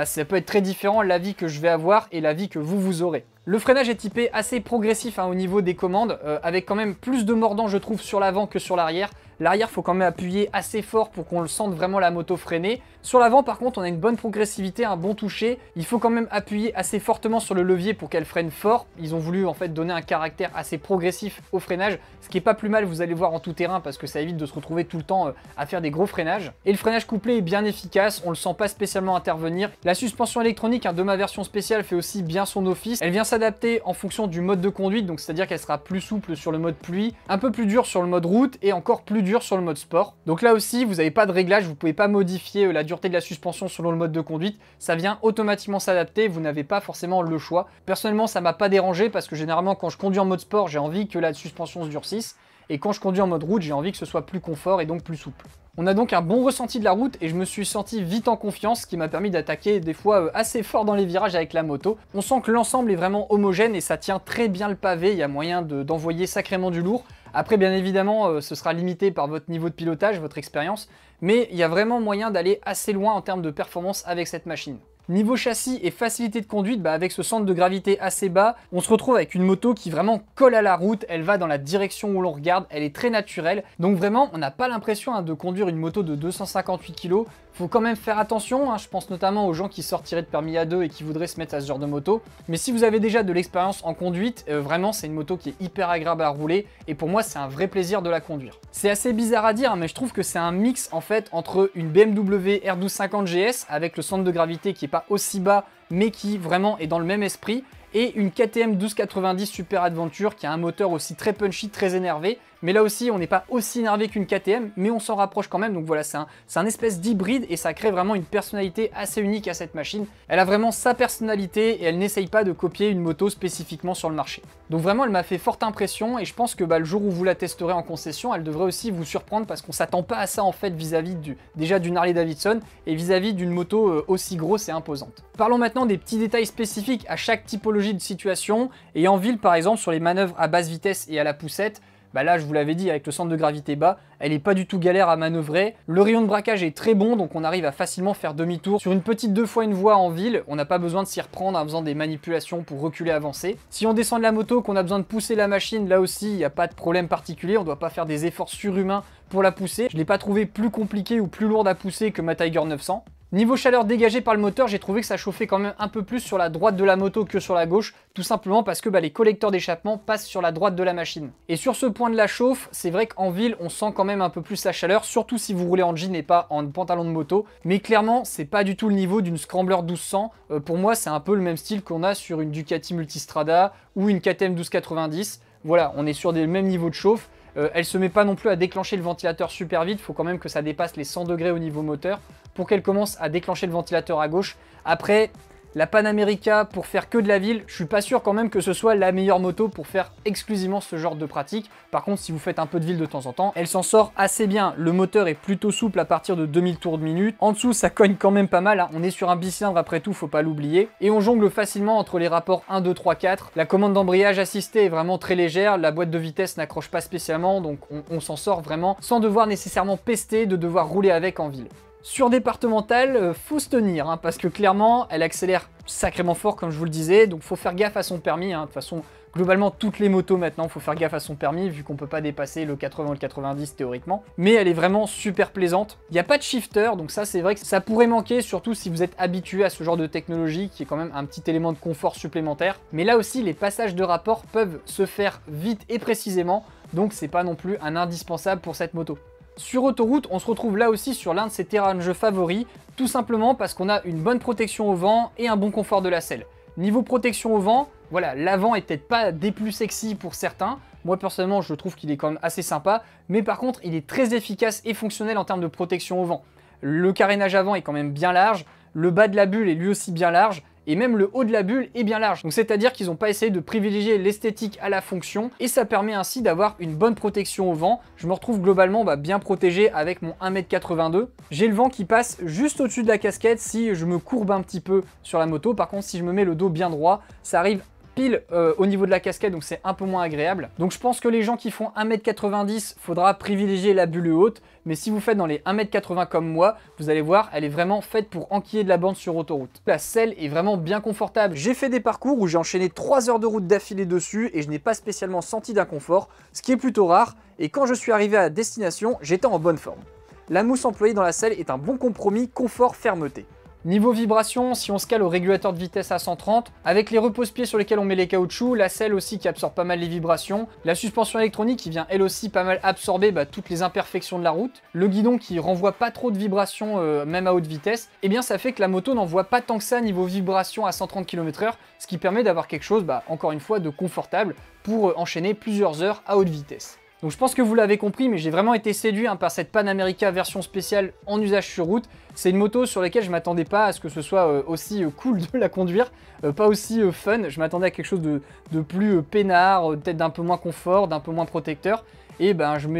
ça peut être très différent l'avis que je vais avoir et l'avis que vous aurez. Le freinage est typé assez progressif au niveau des commandes, avec quand même plus de mordant, je trouve, sur l'avant que sur l'arrière. L'arrière, faut quand même appuyer assez fort pour qu'on le sente vraiment la moto freiner. Sur l'avant, par contre, on a une bonne progressivité, un bon toucher. Il faut quand même appuyer assez fortement sur le levier pour qu'elle freine fort. Ils ont voulu en fait donner un caractère assez progressif au freinage, ce qui est pas plus mal, vous allez voir en tout terrain, parce que ça évite de se retrouver tout le temps à faire des gros freinages. Et le freinage couplé est bien efficace, on le sent pas spécialement intervenir. La suspension électronique de ma version spéciale fait aussi bien son office. Elle vient s'adapter en fonction du mode de conduite, donc c'est-à-dire qu'elle sera plus souple sur le mode pluie, un peu plus dure sur le mode route et encore plus dure sur le mode sport. Donc là aussi, vous n'avez pas de réglage, vous pouvez pas modifier la dureté de la suspension selon le mode de conduite. Ça vient automatiquement s'adapter, vous n'avez pas forcément le choix. Personnellement, ça m'a pas dérangé parce que généralement, quand je conduis en mode sport, j'ai envie que la suspension se durcisse. Et quand je conduis en mode route, j'ai envie que ce soit plus confort et donc plus souple. On a donc un bon ressenti de la route et je me suis senti vite en confiance, ce qui m'a permis d'attaquer des fois assez fort dans les virages avec la moto. On sent que l'ensemble est vraiment homogène et ça tient très bien le pavé, il y a moyen d'envoyer sacrément du lourd. Après, bien évidemment, ce sera limité par votre niveau de pilotage, votre expérience, mais il y a vraiment moyen d'aller assez loin en termes de performance avec cette machine. Niveau châssis et facilité de conduite, avec ce centre de gravité assez bas, on se retrouve avec une moto qui vraiment colle à la route, elle va dans la direction où l'on regarde, elle est très naturelle. Donc vraiment, on n'a pas l'impression de conduire une moto de 258 kg. Faut quand même faire attention, je pense notamment aux gens qui sortiraient de permis A2 et qui voudraient se mettre à ce genre de moto. Mais si vous avez déjà de l'expérience en conduite, vraiment c'est une moto qui est hyper agréable à rouler et pour moi c'est un vrai plaisir de la conduire. C'est assez bizarre à dire, mais je trouve que c'est un mix en fait entre une BMW R1250 GS avec le centre de gravité qui est pas aussi bas mais qui vraiment est dans le même esprit, et une KTM 1290 Super Adventure qui a un moteur aussi très punchy, très énervé. Mais là aussi, on n'est pas aussi énervé qu'une KTM, mais on s'en rapproche quand même. Donc voilà, c'est un espèce d'hybride et ça crée vraiment une personnalité assez unique à cette machine. Elle a vraiment sa personnalité et elle n'essaye pas de copier une moto spécifiquement sur le marché. Donc vraiment, elle m'a fait forte impression et je pense que le jour où vous la testerez en concession, elle devrait aussi vous surprendre parce qu'on s'attend pas à ça en fait vis-à-vis déjà d'une Harley Davidson et vis-à-vis d'une moto aussi grosse et imposante. Parlons maintenant des petits détails spécifiques à chaque typologie de situation. Et en ville, par exemple, sur les manœuvres à basse vitesse et à la poussette, là je vous l'avais dit, avec le centre de gravité bas, elle n'est pas du tout galère à manœuvrer. Le rayon de braquage est très bon, donc on arrive à facilement faire demi-tour. Sur une petite 2 fois 1 voie en ville, on n'a pas besoin de s'y reprendre en faisant des manipulations pour reculer, avancer. Si on descend de la moto, qu'on a besoin de pousser la machine, là aussi il n'y a pas de problème particulier, on ne doit pas faire des efforts surhumains pour la pousser. Je ne l'ai pas trouvé plus compliqué ou plus lourde à pousser que ma Tiger 900. Niveau chaleur dégagée par le moteur, j'ai trouvé que ça chauffait quand même un peu plus sur la droite de la moto que sur la gauche, tout simplement parce que les collecteurs d'échappement passent sur la droite de la machine. Et sur ce point de la chauffe, c'est vrai qu'en ville, on sent quand même un peu plus la chaleur, surtout si vous roulez en jean et pas en pantalon de moto. Mais clairement, c'est pas du tout le niveau d'une Scrambler 1200. Pour moi, c'est un peu le même style qu'on a sur une Ducati Multistrada ou une KTM 1290. Voilà, on est sur des mêmes niveaux de chauffe. Elle se met pas non plus à déclencher le ventilateur super vite, il faut quand même que ça dépasse les 100 degrés au niveau moteur pour qu'elle commence à déclencher le ventilateur à gauche. Après, la Panamerica pour faire que de la ville, je suis pas sûr quand même que ce soit la meilleure moto pour faire exclusivement ce genre de pratique. Par contre, si vous faites un peu de ville de temps en temps, elle s'en sort assez bien. Le moteur est plutôt souple à partir de 2000 tours de minute. En dessous, ça cogne quand même pas mal, On est sur un bicylindre après tout, faut pas l'oublier. Et on jongle facilement entre les rapports 1, 2, 3, 4. La commande d'embrayage assistée est vraiment très légère. La boîte de vitesse n'accroche pas spécialement, donc on s'en sort vraiment sans devoir nécessairement pester, de devoir rouler avec en ville. Sur départementale, faut se tenir, parce que clairement, elle accélère sacrément fort, comme je vous le disais, donc faut faire gaffe à son permis. De toute façon, globalement, toutes les motos maintenant, faut faire gaffe à son permis, vu qu'on peut pas dépasser le 80 ou le 90 théoriquement. Mais elle est vraiment super plaisante. Il n'y a pas de shifter, donc ça, c'est vrai que ça pourrait manquer, surtout si vous êtes habitué à ce genre de technologie, qui est quand même un petit élément de confort supplémentaire. Mais là aussi, les passages de rapport peuvent se faire vite et précisément, donc c'est pas non plus un indispensable pour cette moto. Sur autoroute, on se retrouve là aussi sur l'un de ses terrains de jeu favoris, tout simplement parce qu'on a une bonne protection au vent et un bon confort de la selle. Niveau protection au vent, voilà, l'avant est peut-être pas des plus sexy pour certains. Moi personnellement, je trouve qu'il est quand même assez sympa, mais par contre, il est très efficace et fonctionnel en termes de protection au vent. Le carénage avant est quand même bien large, le bas de la bulle est lui aussi bien large, et même le haut de la bulle est bien large. Donc c'est-à-dire qu'ils n'ont pas essayé de privilégier l'esthétique à la fonction, et ça permet ainsi d'avoir une bonne protection au vent. Je me retrouve globalement bien protégé avec mon 1,82 m. J'ai le vent qui passe juste au-dessus de la casquette si je me courbe un petit peu sur la moto. Par contre, si je me mets le dos bien droit, ça arrive pile au niveau de la casquette, donc c'est un peu moins agréable. Donc je pense que les gens qui font 1m90, faudra privilégier la bulle haute, mais si vous faites dans les 1m80 comme moi, vous allez voir, elle est vraiment faite pour enquiller de la bande sur autoroute. La selle est vraiment bien confortable. J'ai fait des parcours où j'ai enchaîné 3 heures de route d'affilée dessus et je n'ai pas spécialement senti d'inconfort, ce qui est plutôt rare, et quand je suis arrivé à la destination, j'étais en bonne forme. La mousse employée dans la selle est un bon compromis confort-fermeté. Niveau vibration, si on se cale au régulateur de vitesse à 130, avec les repose-pieds sur lesquels on met les caoutchoucs, la selle aussi qui absorbe pas mal les vibrations, la suspension électronique qui vient elle aussi pas mal absorber toutes les imperfections de la route, le guidon qui renvoie pas trop de vibrations même à haute vitesse, et bien ça fait que la moto n'envoie pas tant que ça niveau vibration à 130 km/h, ce qui permet d'avoir quelque chose, encore une fois, de confortable pour enchaîner plusieurs heures à haute vitesse. Donc je pense que vous l'avez compris, mais j'ai vraiment été séduit par cette Panamerica version spéciale en usage sur route. C'est une moto sur laquelle je m'attendais pas à ce que ce soit aussi cool de la conduire, pas aussi fun. Je m'attendais à quelque chose de plus peinard, peut-être d'un peu moins confort, d'un peu moins protecteur. Et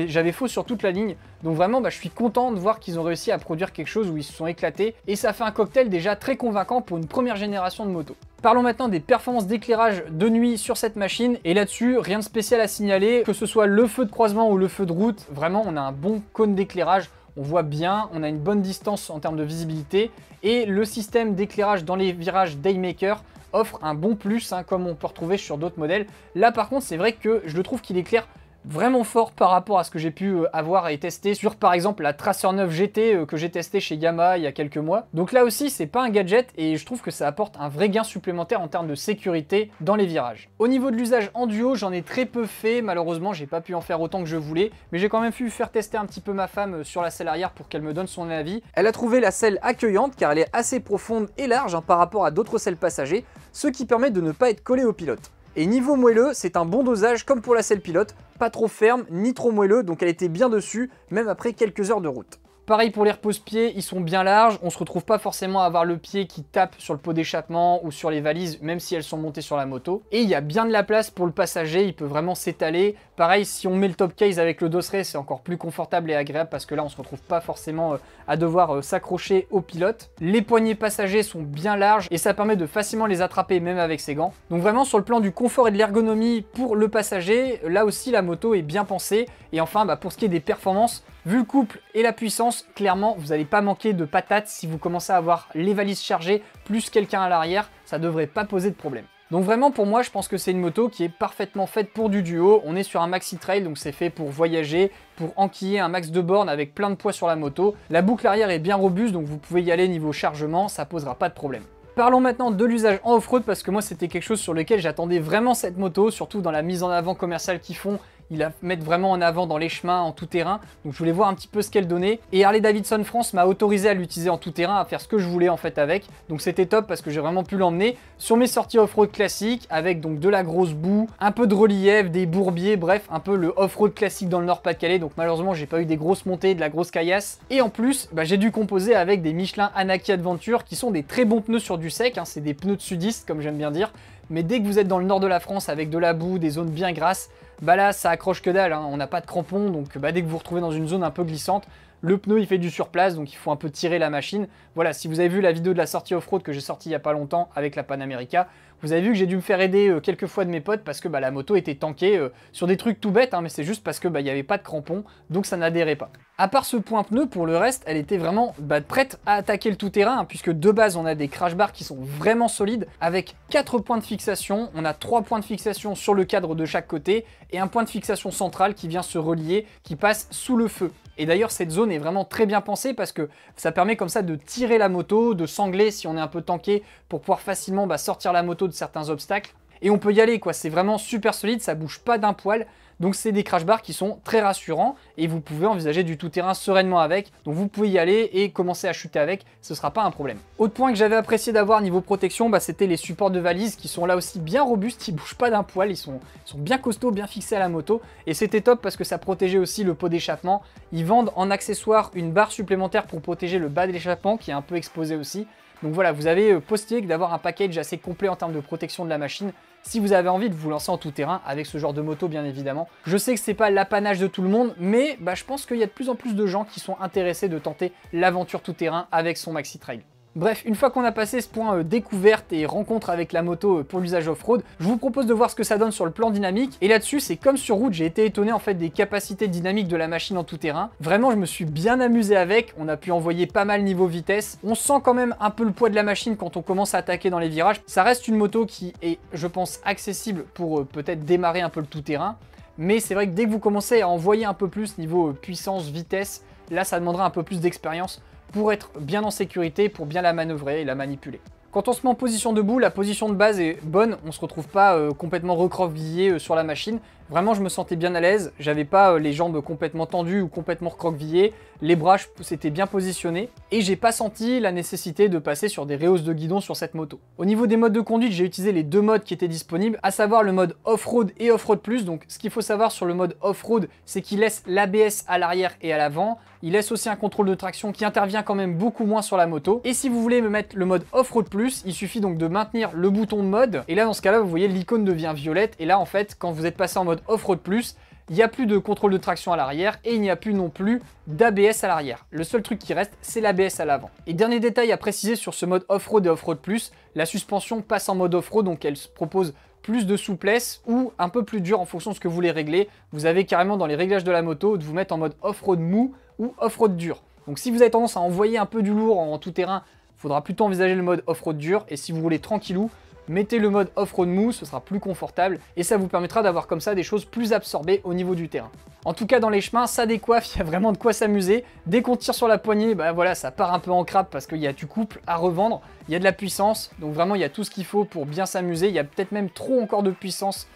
j'avais faux sur toute la ligne. Donc vraiment, je suis content de voir qu'ils ont réussi à produire quelque chose où ils se sont éclatés. Et ça fait un cocktail déjà très convaincant pour une première génération de moto. Parlons maintenant des performances d'éclairage de nuit sur cette machine. Et là-dessus, rien de spécial à signaler. Que ce soit le feu de croisement ou le feu de route, vraiment, on a un bon cône d'éclairage. On voit bien, on a une bonne distance en termes de visibilité. Et le système d'éclairage dans les virages Daymaker offre un bon plus, comme on peut retrouver sur d'autres modèles. Là, par contre, c'est vrai que je le trouve qu'il éclaire vraiment fort par rapport à ce que j'ai pu avoir et tester sur par exemple la Tracer 9 GT que j'ai testé chez Yamaha il y a quelques mois. Donc là aussi c'est pas un gadget et je trouve que ça apporte un vrai gain supplémentaire en termes de sécurité dans les virages. Au niveau de l'usage en duo, j'en ai très peu fait, malheureusement j'ai pas pu en faire autant que je voulais, mais j'ai quand même pu faire tester un petit peu ma femme sur la selle arrière pour qu'elle me donne son avis. Elle a trouvé la selle accueillante car elle est assez profonde et large par rapport à d'autres selles passagers, ce qui permet de ne pas être collé au pilote. Et niveau moelleux, c'est un bon dosage comme pour la selle pilote, pas trop ferme ni trop moelleux, donc elle était bien dessus, même après quelques heures de route. Pareil pour les repose-pieds, ils sont bien larges, on se retrouve pas forcément à avoir le pied qui tape sur le pot d'échappement ou sur les valises, même si elles sont montées sur la moto. Et il y a bien de la place pour le passager, il peut vraiment s'étaler. Pareil, si on met le top case avec le dosseret, c'est encore plus confortable et agréable parce que là, on se retrouve pas forcément à devoir s'accrocher au pilote. Les poignées passagers sont bien larges et ça permet de facilement les attraper même avec ses gants. Donc vraiment, sur le plan du confort et de l'ergonomie pour le passager, là aussi, la moto est bien pensée. Et enfin, pour ce qui est des performances, vu le couple et la puissance, clairement, vous n'allez pas manquer de patates si vous commencez à avoir les valises chargées, plus quelqu'un à l'arrière, ça ne devrait pas poser de problème. Donc vraiment, pour moi, je pense que c'est une moto qui est parfaitement faite pour du duo. On est sur un maxi trail, donc c'est fait pour voyager, pour enquiller un max de bornes avec plein de poids sur la moto. La boucle arrière est bien robuste, donc vous pouvez y aller niveau chargement, ça posera pas de problème. Parlons maintenant de l'usage en off-road parce que moi c'était quelque chose sur lequel j'attendais vraiment cette moto, surtout dans la mise en avant commerciale qu'ils font. Ils la mettent vraiment en avant dans les chemins, en tout terrain. Donc je voulais voir un petit peu ce qu'elle donnait. Et Harley-Davidson France m'a autorisé à l'utiliser en tout terrain, à faire ce que je voulais en fait avec. Donc c'était top parce que j'ai vraiment pu l'emmener sur mes sorties off-road classiques avec donc de la grosse boue, un peu de relief, des bourbiers, bref, un peu le off-road classique dans le Nord-Pas-de-Calais. Donc malheureusement, j'ai pas eu des grosses montées, de la grosse caillasse. Et en plus, j'ai dû composer avec des Michelin Anaki Adventure qui sont des très bons pneus sur du sec. C'est des pneus de sudistes comme j'aime bien dire. Mais dès que vous êtes dans le nord de la France avec de la boue, des zones bien grasses, là ça accroche que dalle, on n'a pas de crampons, donc dès que vous vous retrouvez dans une zone un peu glissante, le pneu il fait du surplace, donc il faut un peu tirer la machine. Voilà, si vous avez vu la vidéo de la sortie off-road que j'ai sortie il n'y a pas longtemps avec la Panamerica, vous avez vu que j'ai dû me faire aider quelques fois de mes potes parce que la moto était tankée sur des trucs tout bêtes, mais c'est juste parce que il n'y avait pas de crampons, donc ça n'adhérait pas. À part ce point pneu, pour le reste, elle était vraiment prête à attaquer le tout-terrain, puisque de base, on a des crash bars qui sont vraiment solides, avec 4 points de fixation. On a 3 points de fixation sur le cadre de chaque côté, et un point de fixation central qui vient se relier, qui passe sous le feu. Et d'ailleurs, cette zone est vraiment très bien pensée, parce que ça permet comme ça de tirer la moto, de sangler si on est un peu tanké, pour pouvoir facilement sortir la moto de certains obstacles. Et on peut y aller, quoi. C'est vraiment super solide, ça bouge pas d'un poil. Donc c'est des crash bars qui sont très rassurants et vous pouvez envisager du tout-terrain sereinement avec. Donc vous pouvez y aller et commencer à chuter avec, ce sera pas un problème. Autre point que j'avais apprécié d'avoir niveau protection, c'était les supports de valise qui sont là aussi bien robustes, ils bougent pas d'un poil, ils sont bien costauds, bien fixés à la moto. Et c'était top parce que ça protégeait aussi le pot d'échappement. Ils vendent en accessoire une barre supplémentaire pour protéger le bas de l'échappement qui est un peu exposé aussi. Donc voilà, vous avez postulé d'avoir un package assez complet en termes de protection de la machine si vous avez envie de vous lancer en tout terrain avec ce genre de moto bien évidemment. Je sais que c'est pas l'apanage de tout le monde, mais je pense qu'il y a de plus en plus de gens qui sont intéressés de tenter l'aventure tout terrain avec son maxi trail. Bref, une fois qu'on a passé ce point découverte et rencontre avec la moto pour l'usage off-road, je vous propose de voir ce que ça donne sur le plan dynamique. Et là-dessus, c'est comme sur route, j'ai été étonné en fait des capacités dynamiques de la machine en tout terrain. Vraiment, je me suis bien amusé avec, on a pu envoyer pas mal niveau vitesse. On sent quand même un peu le poids de la machine quand on commence à attaquer dans les virages. Ça reste une moto qui est, je pense, accessible pour peut-être démarrer un peu le tout terrain. Mais c'est vrai que dès que vous commencez à envoyer un peu plus niveau puissance, vitesse, là ça demandera un peu plus d'expérience pour être bien en sécurité, pour bien la manœuvrer et la manipuler. Quand on se met en position debout, la position de base est bonne, on se retrouve pas complètement recroquevillé sur la machine. Vraiment, je me sentais bien à l'aise, j'avais pas les jambes complètement tendues ou complètement recroquevillées, les bras s'étaient bien positionnés et j'ai pas senti la nécessité de passer sur des rehausses de guidon sur cette moto. Au niveau des modes de conduite, j'ai utilisé les deux modes qui étaient disponibles, à savoir le mode off-road et off-road plus. Donc ce qu'il faut savoir sur le mode off-road, c'est qu'il laisse l'ABS à l'arrière et à l'avant. Il laisse aussi un contrôle de traction qui intervient quand même beaucoup moins sur la moto. Et si vous voulez me mettre le mode off-road plus, il suffit donc de maintenir le bouton mode. Et là, dans ce cas-là, vous voyez, l'icône devient violette. Et là, en fait, quand vous êtes passé en mode off-road plus, il n'y a plus de contrôle de traction à l'arrière et il n'y a plus non plus d'ABS à l'arrière. Le seul truc qui reste, c'est l'ABS à l'avant. Et dernier détail à préciser sur ce mode off-road et off-road plus, la suspension passe en mode off-road, donc elle propose plus de souplesse ou un peu plus dur en fonction de ce que vous voulez régler. Vous avez carrément dans les réglages de la moto de vous mettre en mode off-road mou ou off-road dur. Donc si vous avez tendance à envoyer un peu du lourd en tout terrain, il faudra plutôt envisager le mode off-road dur. Et si vous roulez tranquillou, mettez le mode off-road mou, ce sera plus confortable et ça vous permettra d'avoir comme ça des choses plus absorbées au niveau du terrain. En tout cas, dans les chemins, ça décoiffe, il y a vraiment de quoi s'amuser. Dès qu'on tire sur la poignée, bah voilà, ça part un peu en crabe parce qu'il y a du couple à revendre, il y a de la puissance, donc vraiment il y a tout ce qu'il faut pour bien s'amuser. Il y a peut-être même trop encore de puissance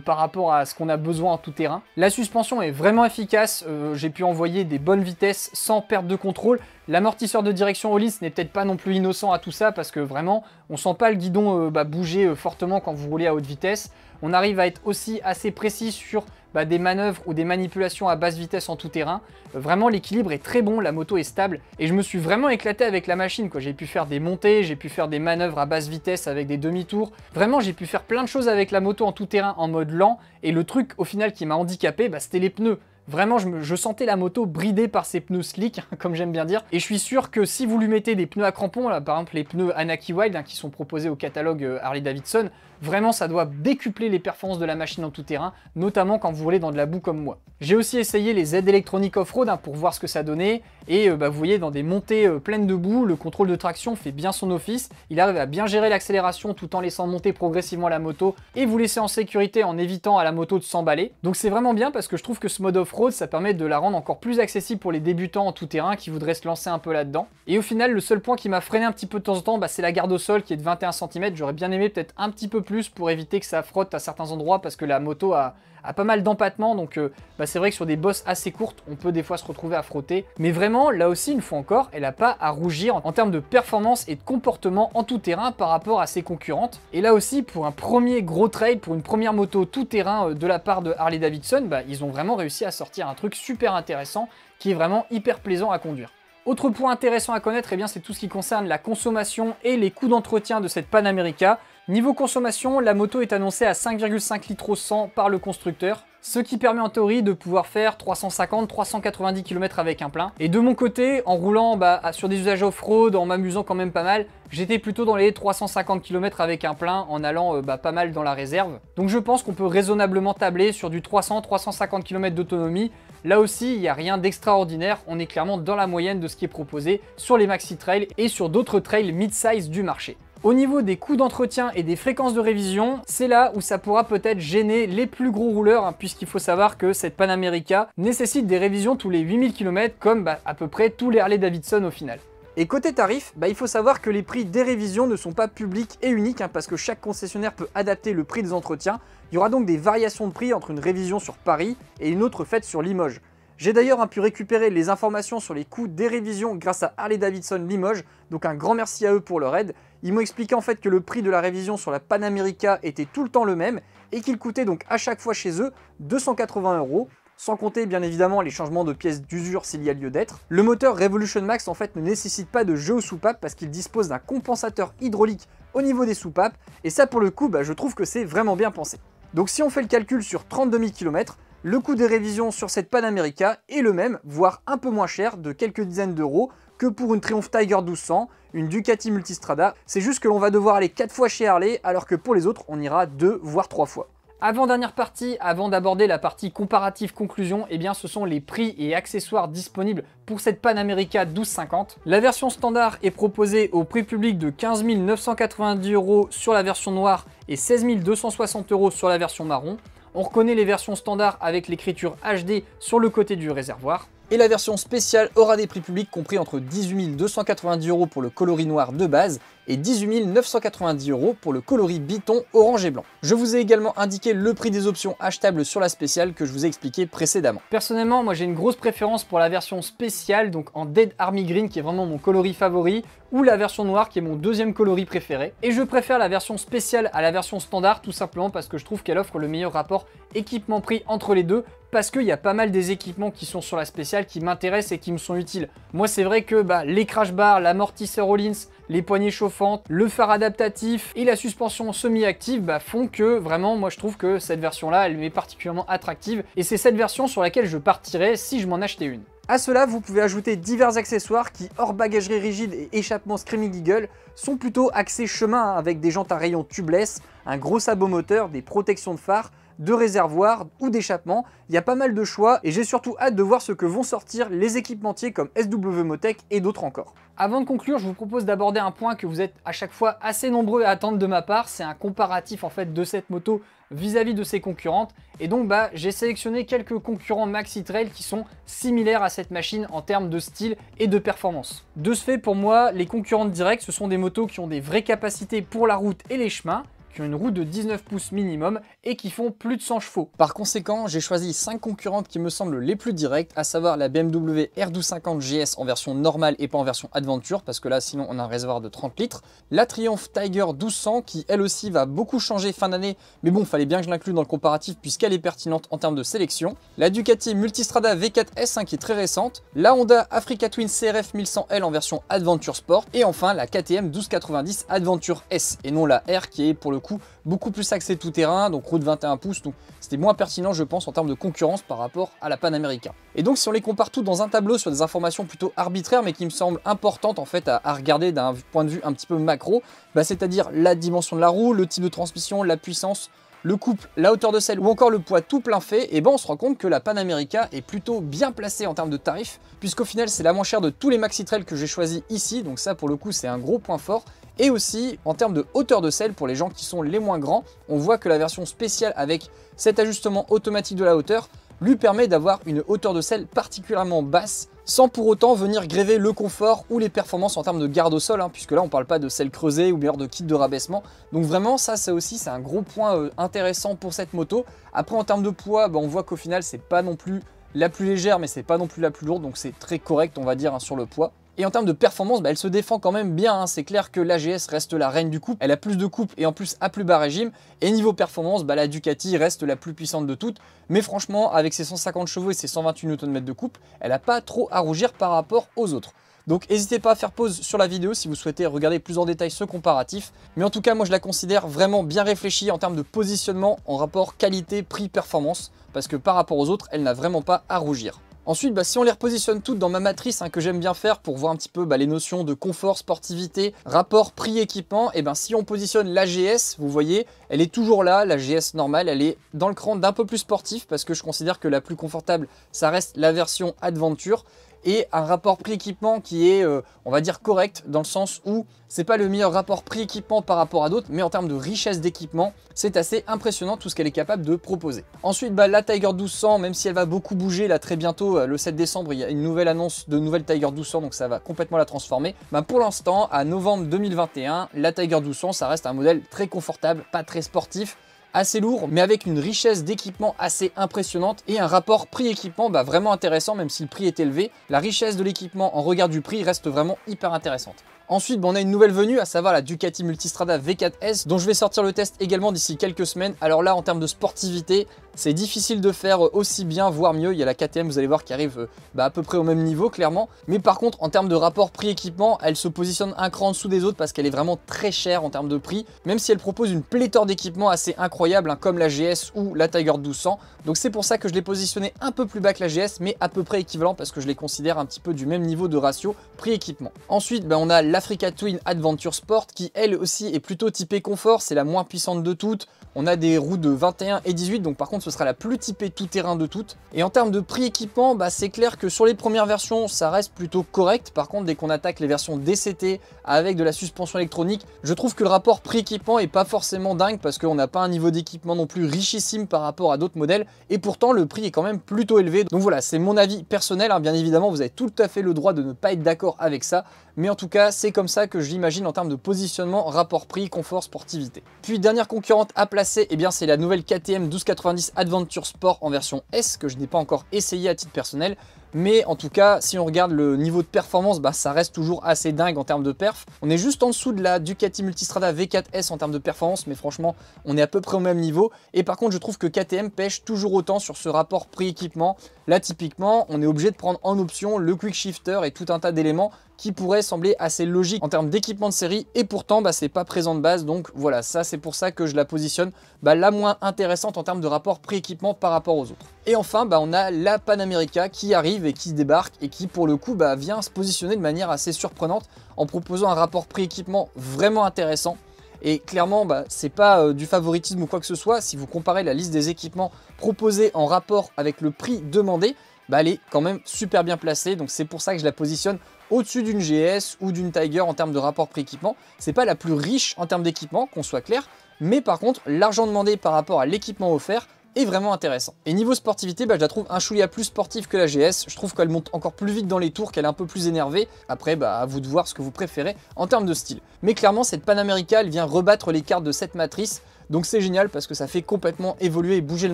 par rapport à ce qu'on a besoin en tout terrain. La suspension est vraiment efficace, j'ai pu envoyer des bonnes vitesses sans perte de contrôle. L'amortisseur de direction Hollis n'est peut-être pas non plus innocent à tout ça parce que vraiment on sent pas le guidon bouger fortement quand vous roulez à haute vitesse. On arrive à être aussi assez précis sur des manœuvres ou des manipulations à basse vitesse en tout terrain. Vraiment l'équilibre est très bon, la moto est stable et je me suis vraiment éclaté avec la machine. J'ai pu faire des montées, j'ai pu faire des manœuvres à basse vitesse avec des demi-tours. Vraiment j'ai pu faire plein de choses avec la moto en tout terrain en mode lent et le truc au final qui m'a handicapé, c'était les pneus. Vraiment, je sentais la moto bridée par ses pneus slick, comme j'aime bien dire. Et je suis sûr que si vous lui mettez des pneus à crampons, là, par exemple les pneus Anaki Wild qui sont proposés au catalogue Harley-Davidson, vraiment ça doit décupler les performances de la machine en tout terrain, notamment quand vous roulez dans de la boue comme moi. J'ai aussi essayé les aides électroniques off-road pour voir ce que ça donnait. Et vous voyez, dans des montées pleines de boue, le contrôle de traction fait bien son office. Il arrive à bien gérer l'accélération tout en laissant monter progressivement la moto et vous laisser en sécurité en évitant à la moto de s'emballer. Donc c'est vraiment bien parce que je trouve que ce mode off-road, ça permet de la rendre encore plus accessible pour les débutants en tout terrain qui voudraient se lancer un peu là-dedans. Et au final, le seul point qui m'a freiné un petit peu de temps en temps, c'est la garde au sol qui est de 21 cm. J'aurais bien aimé peut-être un petit peu plus pour éviter que ça frotte à certains endroits parce que la moto a pas mal d'empattement, donc c'est vrai que sur des bosses assez courtes, on peut des fois se retrouver à frotter. Mais vraiment, là aussi, une fois encore, elle n'a pas à rougir en termes de performance et de comportement en tout terrain par rapport à ses concurrentes. Et là aussi, pour un premier gros trail, pour une première moto tout terrain de la part de Harley-Davidson, ils ont vraiment réussi à sortir un truc super intéressant qui est vraiment hyper plaisant à conduire. Autre point intéressant à connaître, c'est tout ce qui concerne la consommation et les coûts d'entretien de cette Pan America. Niveau consommation, la moto est annoncée à 5,5 litres au 100 par le constructeur, ce qui permet en théorie de pouvoir faire 350-390 km avec un plein. Et de mon côté, en roulant sur des usages off-road, en m'amusant quand même pas mal, j'étais plutôt dans les 350 km avec un plein en allant pas mal dans la réserve. Donc je pense qu'on peut raisonnablement tabler sur du 300-350 km d'autonomie. Là aussi, il n'y a rien d'extraordinaire, on est clairement dans la moyenne de ce qui est proposé sur les maxi trails et sur d'autres trails mid-size du marché. Au niveau des coûts d'entretien et des fréquences de révision, c'est là où ça pourra peut-être gêner les plus gros rouleurs, puisqu'il faut savoir que cette Pan America nécessite des révisions tous les 8000 km, comme à peu près tous les Harley-Davidson au final. Et côté tarif, il faut savoir que les prix des révisions ne sont pas publics et uniques, parce que chaque concessionnaire peut adapter le prix des entretiens. Il y aura donc des variations de prix entre une révision sur Paris et une autre faite sur Limoges. J'ai d'ailleurs pu récupérer les informations sur les coûts des révisions grâce à Harley-Davidson Limoges, donc un grand merci à eux pour leur aide. Ils m'ont expliqué en fait que le prix de la révision sur la Pan America était tout le temps le même et qu'il coûtait donc à chaque fois chez eux 280 €, sans compter bien évidemment les changements de pièces d'usure s'il y a lieu d'être. Le moteur Revolution Max en fait ne nécessite pas de jeu aux soupapes parce qu'il dispose d'un compensateur hydraulique au niveau des soupapes et ça pour le coup je trouve que c'est vraiment bien pensé. Donc si on fait le calcul sur 32 000 km, le coût des révisions sur cette Pan America est le même, voire un peu moins cher de quelques dizaines d'euros que pour une Triumph Tiger 1200, une Ducati Multistrada. C'est juste que l'on va devoir aller 4 fois chez Harley, alors que pour les autres, on ira 2 voire 3 fois. Avant-dernière partie, avant d'aborder la partie comparative conclusion, eh bien ce sont les prix et accessoires disponibles pour cette Panamerica 1250. La version standard est proposée au prix public de 15 990 € sur la version noire et 16 260 € sur la version marron. On reconnaît les versions standards avec l'écriture HD sur le côté du réservoir. Et la version spéciale aura des prix publics compris entre 18 290 € pour le coloris noir de base et 18 990 € pour le coloris Biton orange et blanc. Je vous ai également indiqué le prix des options achetables sur la spéciale que je vous ai expliqué précédemment. Personnellement, moi j'ai une grosse préférence pour la version spéciale, donc en Dead Army Green qui est vraiment mon coloris favori, ou la version noire qui est mon deuxième coloris préféré. Et je préfère la version spéciale à la version standard tout simplement parce que je trouve qu'elle offre le meilleur rapport équipement-prix entre les deux, parce qu'il y a pas mal des équipements qui sont sur la spéciale qui m'intéressent et qui me sont utiles. Moi c'est vrai que les crash bars, l'amortisseur Öhlins, les poignées chauffantes, le phare adaptatif et la suspension semi-active font que vraiment moi je trouve que cette version là elle m'est particulièrement attractive et c'est cette version sur laquelle je partirais si je m'en achetais une. À cela, vous pouvez ajouter divers accessoires qui, hors bagagerie rigide et échappement Screaming Eagle, sont plutôt axés chemin avec des jantes à rayons tubeless, un gros sabot moteur, des protections de phare, de réservoir ou d'échappement. Il y a pas mal de choix et j'ai surtout hâte de voir ce que vont sortir les équipementiers comme SW Motec et d'autres encore. Avant de conclure, je vous propose d'aborder un point que vous êtes à chaque fois assez nombreux à attendre de ma part, c'est un comparatif en fait de cette moto vis-à-vis de ses concurrentes. Et donc j'ai sélectionné quelques concurrents Maxi Trail qui sont similaires à cette machine en termes de style et de performance. De ce fait, pour moi, les concurrentes directes, ce sont des motos qui ont des vraies capacités pour la route et les chemins, qui ont une roue de 19 pouces minimum et qui font plus de 100 chevaux. Par conséquent, j'ai choisi 5 concurrentes qui me semblent les plus directes, à savoir la BMW R1250 GS en version normale et pas en version Adventure, parce que là sinon on a un réservoir de 30 litres. La Triumph Tiger 1200 qui elle aussi va beaucoup changer fin d'année, mais bon, fallait bien que je l'inclue dans le comparatif puisqu'elle est pertinente en termes de sélection. La Ducati Multistrada V4S qui est très récente. La Honda Africa Twin CRF 1100L en version Adventure Sport. Et enfin la KTM 1290 Adventure S et non la R qui est pour le coup beaucoup plus axé tout terrain, donc route 21 pouces, donc c'était moins pertinent je pense en termes de concurrence par rapport à la Panamerica. Et donc si on les compare toutes dans un tableau sur des informations plutôt arbitraires mais qui me semblent importantes en fait à regarder d'un point de vue un petit peu macro, c'est-à-dire la dimension de la roue, le type de transmission, la puissance, le couple, la hauteur de selle ou encore le poids tout plein fait, et on se rend compte que la Panamerica est plutôt bien placée en termes de tarifs, puisqu'au final c'est la moins chère de tous les Maxi Trail que j'ai choisi ici, donc ça pour le coup c'est un gros point fort. Et aussi en termes de hauteur de selle pour les gens qui sont les moins grands, on voit que la version spéciale avec cet ajustement automatique de la hauteur lui permet d'avoir une hauteur de selle particulièrement basse, sans pour autant venir gréver le confort ou les performances en termes de garde au sol, puisque là on parle pas de selle creusée ou bien de kit de rabaissement. Donc vraiment ça aussi c'est un gros point intéressant pour cette moto. Après en termes de poids, on voit qu'au final c'est pas non plus la plus légère mais c'est pas non plus la plus lourde, donc c'est très correct on va dire sur le poids. Et en termes de performance, elle se défend quand même bien, c'est clair que l'AGS reste la reine du couple, elle a plus de couple et en plus à plus bas régime, et niveau performance, la Ducati reste la plus puissante de toutes, mais franchement avec ses 150 chevaux et ses 128 Nm de couple, elle n'a pas trop à rougir par rapport aux autres. Donc n'hésitez pas à faire pause sur la vidéo si vous souhaitez regarder plus en détail ce comparatif, mais en tout cas moi je la considère vraiment bien réfléchie en termes de positionnement en rapport qualité, prix, performance, parce que par rapport aux autres, elle n'a vraiment pas à rougir. Ensuite, si on les repositionne toutes dans ma matrice que j'aime bien faire pour voir un petit peu les notions de confort, sportivité, rapport prix-équipement, et si on positionne l'AGS, vous voyez, elle est toujours là, la GS normale, elle est dans le cran d'un peu plus sportif parce que je considère que la plus confortable, ça reste la version Adventure. Et un rapport prix-équipement qui est, on va dire, correct, dans le sens où c'est pas le meilleur rapport prix-équipement par rapport à d'autres, mais en termes de richesse d'équipement, c'est assez impressionnant tout ce qu'elle est capable de proposer. Ensuite, la Tiger 1200, même si elle va beaucoup bouger, là très bientôt, le 7 décembre, il y a une nouvelle annonce de nouvelle Tiger 1200, donc ça va complètement la transformer. Pour l'instant, à novembre 2021, la Tiger 1200, ça reste un modèle très confortable, pas très sportif, assez lourd, mais avec une richesse d'équipement assez impressionnante et un rapport prix-équipement vraiment intéressant, même si le prix est élevé. La richesse de l'équipement en regard du prix reste vraiment hyper intéressante. Ensuite, on a une nouvelle venue, à savoir la Ducati Multistrada V4S, dont je vais sortir le test également d'ici quelques semaines. Alors là, en termes de sportivité, C'est difficile de faire aussi bien, voire mieux. Il y a la KTM, vous allez voir, qui arrive à peu près au même niveau, clairement. Mais par contre, en termes de rapport prix-équipement, elle se positionne un cran en dessous des autres parce qu'elle est vraiment très chère en termes de prix, même si elle propose une pléthore d'équipements assez incroyables, hein, comme la GS ou la Tiger 1200. Donc c'est pour ça que je l'ai positionnée un peu plus bas que la GS, mais à peu près équivalent parce que je les considère un petit peu du même niveau de ratio prix-équipement. Ensuite, on a l'Africa Twin Adventure Sport qui elle aussi est plutôt typée confort, c'est la moins puissante de toutes. On a des roues de 21 et 18, donc par contre ce sera la plus typée tout-terrain de toutes. Et en termes de prix-équipement, c'est clair que sur les premières versions, ça reste plutôt correct. Par contre, dès qu'on attaque les versions DCT avec de la suspension électronique, je trouve que le rapport prix-équipement est pas forcément dingue parce qu'on n'a pas un niveau d'équipement non plus richissime par rapport à d'autres modèles. Et pourtant, le prix est quand même plutôt élevé. Donc voilà, c'est mon avis personnel, hein. Bien évidemment, vous avez tout à fait le droit de ne pas être d'accord avec ça. Mais en tout cas, c'est comme ça que je l'imagine en termes de positionnement, rapport prix, confort, sportivité. Puis dernière concurrente à placer, c'est la nouvelle KTM 1290 Adventure Sport en version S que je n'ai pas encore essayé à titre personnel. Mais en tout cas, si on regarde le niveau de performance, ça reste toujours assez dingue en termes de perf. On est juste en dessous de la Ducati Multistrada V4S en termes de performance, mais franchement, on est à peu près au même niveau. Et par contre, je trouve que KTM pêche toujours autant sur ce rapport prix-équipement. Là, typiquement, on est obligé de prendre en option le quick shifter et tout un tas d'éléments qui pourraient sembler assez logiques en termes d'équipement de série, et pourtant c'est pas présent de base. Donc voilà, ça c'est pour ça que je la positionne la moins intéressante en termes de rapport prix-équipement par rapport aux autres. Et enfin on a la Panamerica qui arrive et qui débarque et qui pour le coup vient se positionner de manière assez surprenante en proposant un rapport prix-équipement vraiment intéressant. Et clairement, c'est pas du favoritisme ou quoi que ce soit. Si vous comparez la liste des équipements proposés en rapport avec le prix demandé, elle est quand même super bien placée. Donc c'est pour ça que je la positionne au-dessus d'une GS ou d'une Tiger en termes de rapport prix-équipement. C'est pas la plus riche en termes d'équipement, qu'on soit clair, mais par contre, l'argent demandé par rapport à l'équipement offert est vraiment intéressant. Et niveau sportivité, je la trouve un chouïa plus sportive que la GS. Je trouve qu'elle monte encore plus vite dans les tours, qu'elle est un peu plus énervée. Après, à vous de voir ce que vous préférez en termes de style. Mais clairement, cette Panamerica, elle vient rebattre les cartes de cette matrice. Donc c'est génial parce que ça fait complètement évoluer et bouger le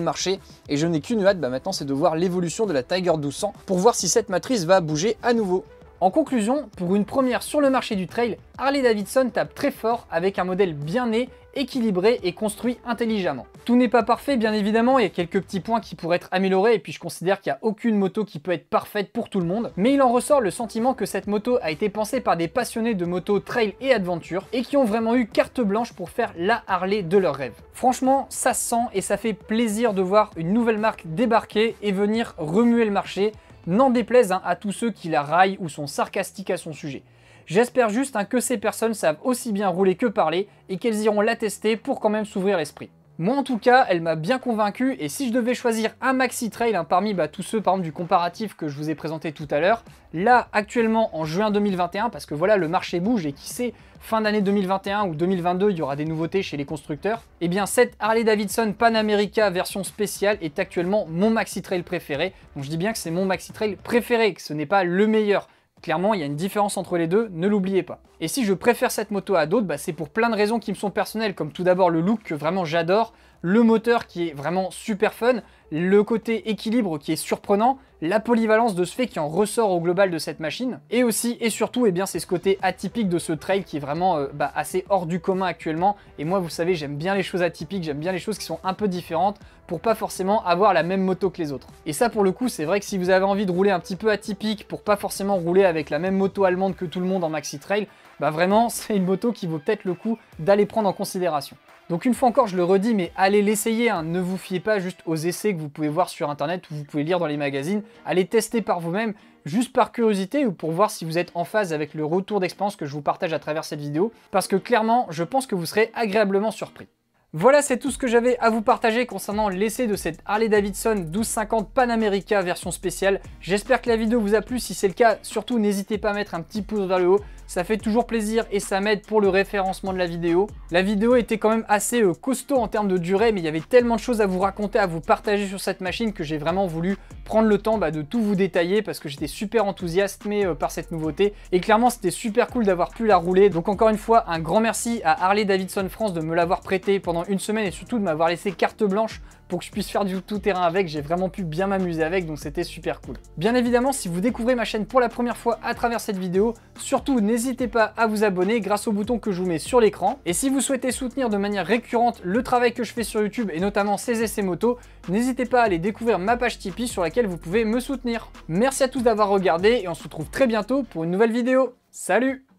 marché. Et je n'ai qu'une hâte maintenant, c'est de voir l'évolution de la Tiger 1200 pour voir si cette matrice va bouger à nouveau. En conclusion, pour une première sur le marché du trail, Harley-Davidson tape très fort avec un modèle bien né, équilibré et construit intelligemment. Tout n'est pas parfait bien évidemment, il y a quelques petits points qui pourraient être améliorés et puis je considère qu'il n'y a aucune moto qui peut être parfaite pour tout le monde, mais il en ressort le sentiment que cette moto a été pensée par des passionnés de moto trail et aventure et qui ont vraiment eu carte blanche pour faire la Harley de leur rêve. Franchement, ça se sent et ça fait plaisir de voir une nouvelle marque débarquer et venir remuer le marché, n'en déplaise à tous ceux qui la raillent ou sont sarcastiques à son sujet. J'espère juste que ces personnes savent aussi bien rouler que parler et qu'elles iront la tester pour quand même s'ouvrir l'esprit. Moi en tout cas, elle m'a bien convaincu et si je devais choisir un maxi trail parmi tous ceux par exemple du comparatif que je vous ai présenté tout à l'heure, là actuellement en juin 2021, parce que voilà le marché bouge et qui sait, fin d'année 2021 ou 2022 il y aura des nouveautés chez les constructeurs, et bien cette Harley-Davidson Panamerica version spéciale est actuellement mon maxi trail préféré. Donc je dis bien que c'est mon maxi trail préféré, que ce n'est pas le meilleur. Clairement, il y a une différence entre les deux, ne l'oubliez pas. Et si je préfère cette moto à d'autres, c'est pour plein de raisons qui me sont personnelles, comme tout d'abord le look que vraiment j'adore, le moteur qui est vraiment super fun, le côté équilibre qui est surprenant, la polyvalence de ce fait qui en ressort au global de cette machine, et aussi et surtout c'est ce côté atypique de ce trail qui est vraiment assez hors du commun actuellement. Et moi vous savez, j'aime bien les choses atypiques, j'aime bien les choses qui sont un peu différentes pour pas forcément avoir la même moto que les autres. Et ça pour le coup c'est vrai que si vous avez envie de rouler un petit peu atypique pour pas forcément rouler avec la même moto allemande que tout le monde en maxi trail, vraiment c'est une moto qui vaut peut-être le coup d'aller prendre en considération. Donc une fois encore, je le redis, mais allez l'essayer, ne vous fiez pas juste aux essais que vous pouvez voir sur internet ou vous pouvez lire dans les magazines, allez tester par vous-même, juste par curiosité ou pour voir si vous êtes en phase avec le retour d'expérience que je vous partage à travers cette vidéo, parce que clairement, je pense que vous serez agréablement surpris. Voilà, c'est tout ce que j'avais à vous partager concernant l'essai de cette Harley-Davidson 1250 Panamerica version spéciale. J'espère que la vidéo vous a plu, si c'est le cas, surtout n'hésitez pas à mettre un petit pouce vers le haut. Ça fait toujours plaisir et ça m'aide pour le référencement de la vidéo. La vidéo était quand même assez costaud en termes de durée, mais il y avait tellement de choses à vous raconter, à vous partager sur cette machine que j'ai vraiment voulu prendre le temps de tout vous détailler parce que j'étais super enthousiasmé par cette nouveauté. Et clairement, c'était super cool d'avoir pu la rouler. Donc encore une fois, un grand merci à Harley-Davidson France de me l'avoir prêté pendant une semaine et surtout de m'avoir laissé carte blanche pour que je puisse faire du tout-terrain avec. J'ai vraiment pu bien m'amuser avec, donc c'était super cool. Bien évidemment, si vous découvrez ma chaîne pour la première fois à travers cette vidéo, surtout n'hésitez pas à vous abonner grâce au bouton que je vous mets sur l'écran. Et si vous souhaitez soutenir de manière récurrente le travail que je fais sur YouTube et notamment ces essais moto, n'hésitez pas à aller découvrir ma page Tipeee sur laquelle vous pouvez me soutenir. Merci à tous d'avoir regardé et on se retrouve très bientôt pour une nouvelle vidéo. Salut!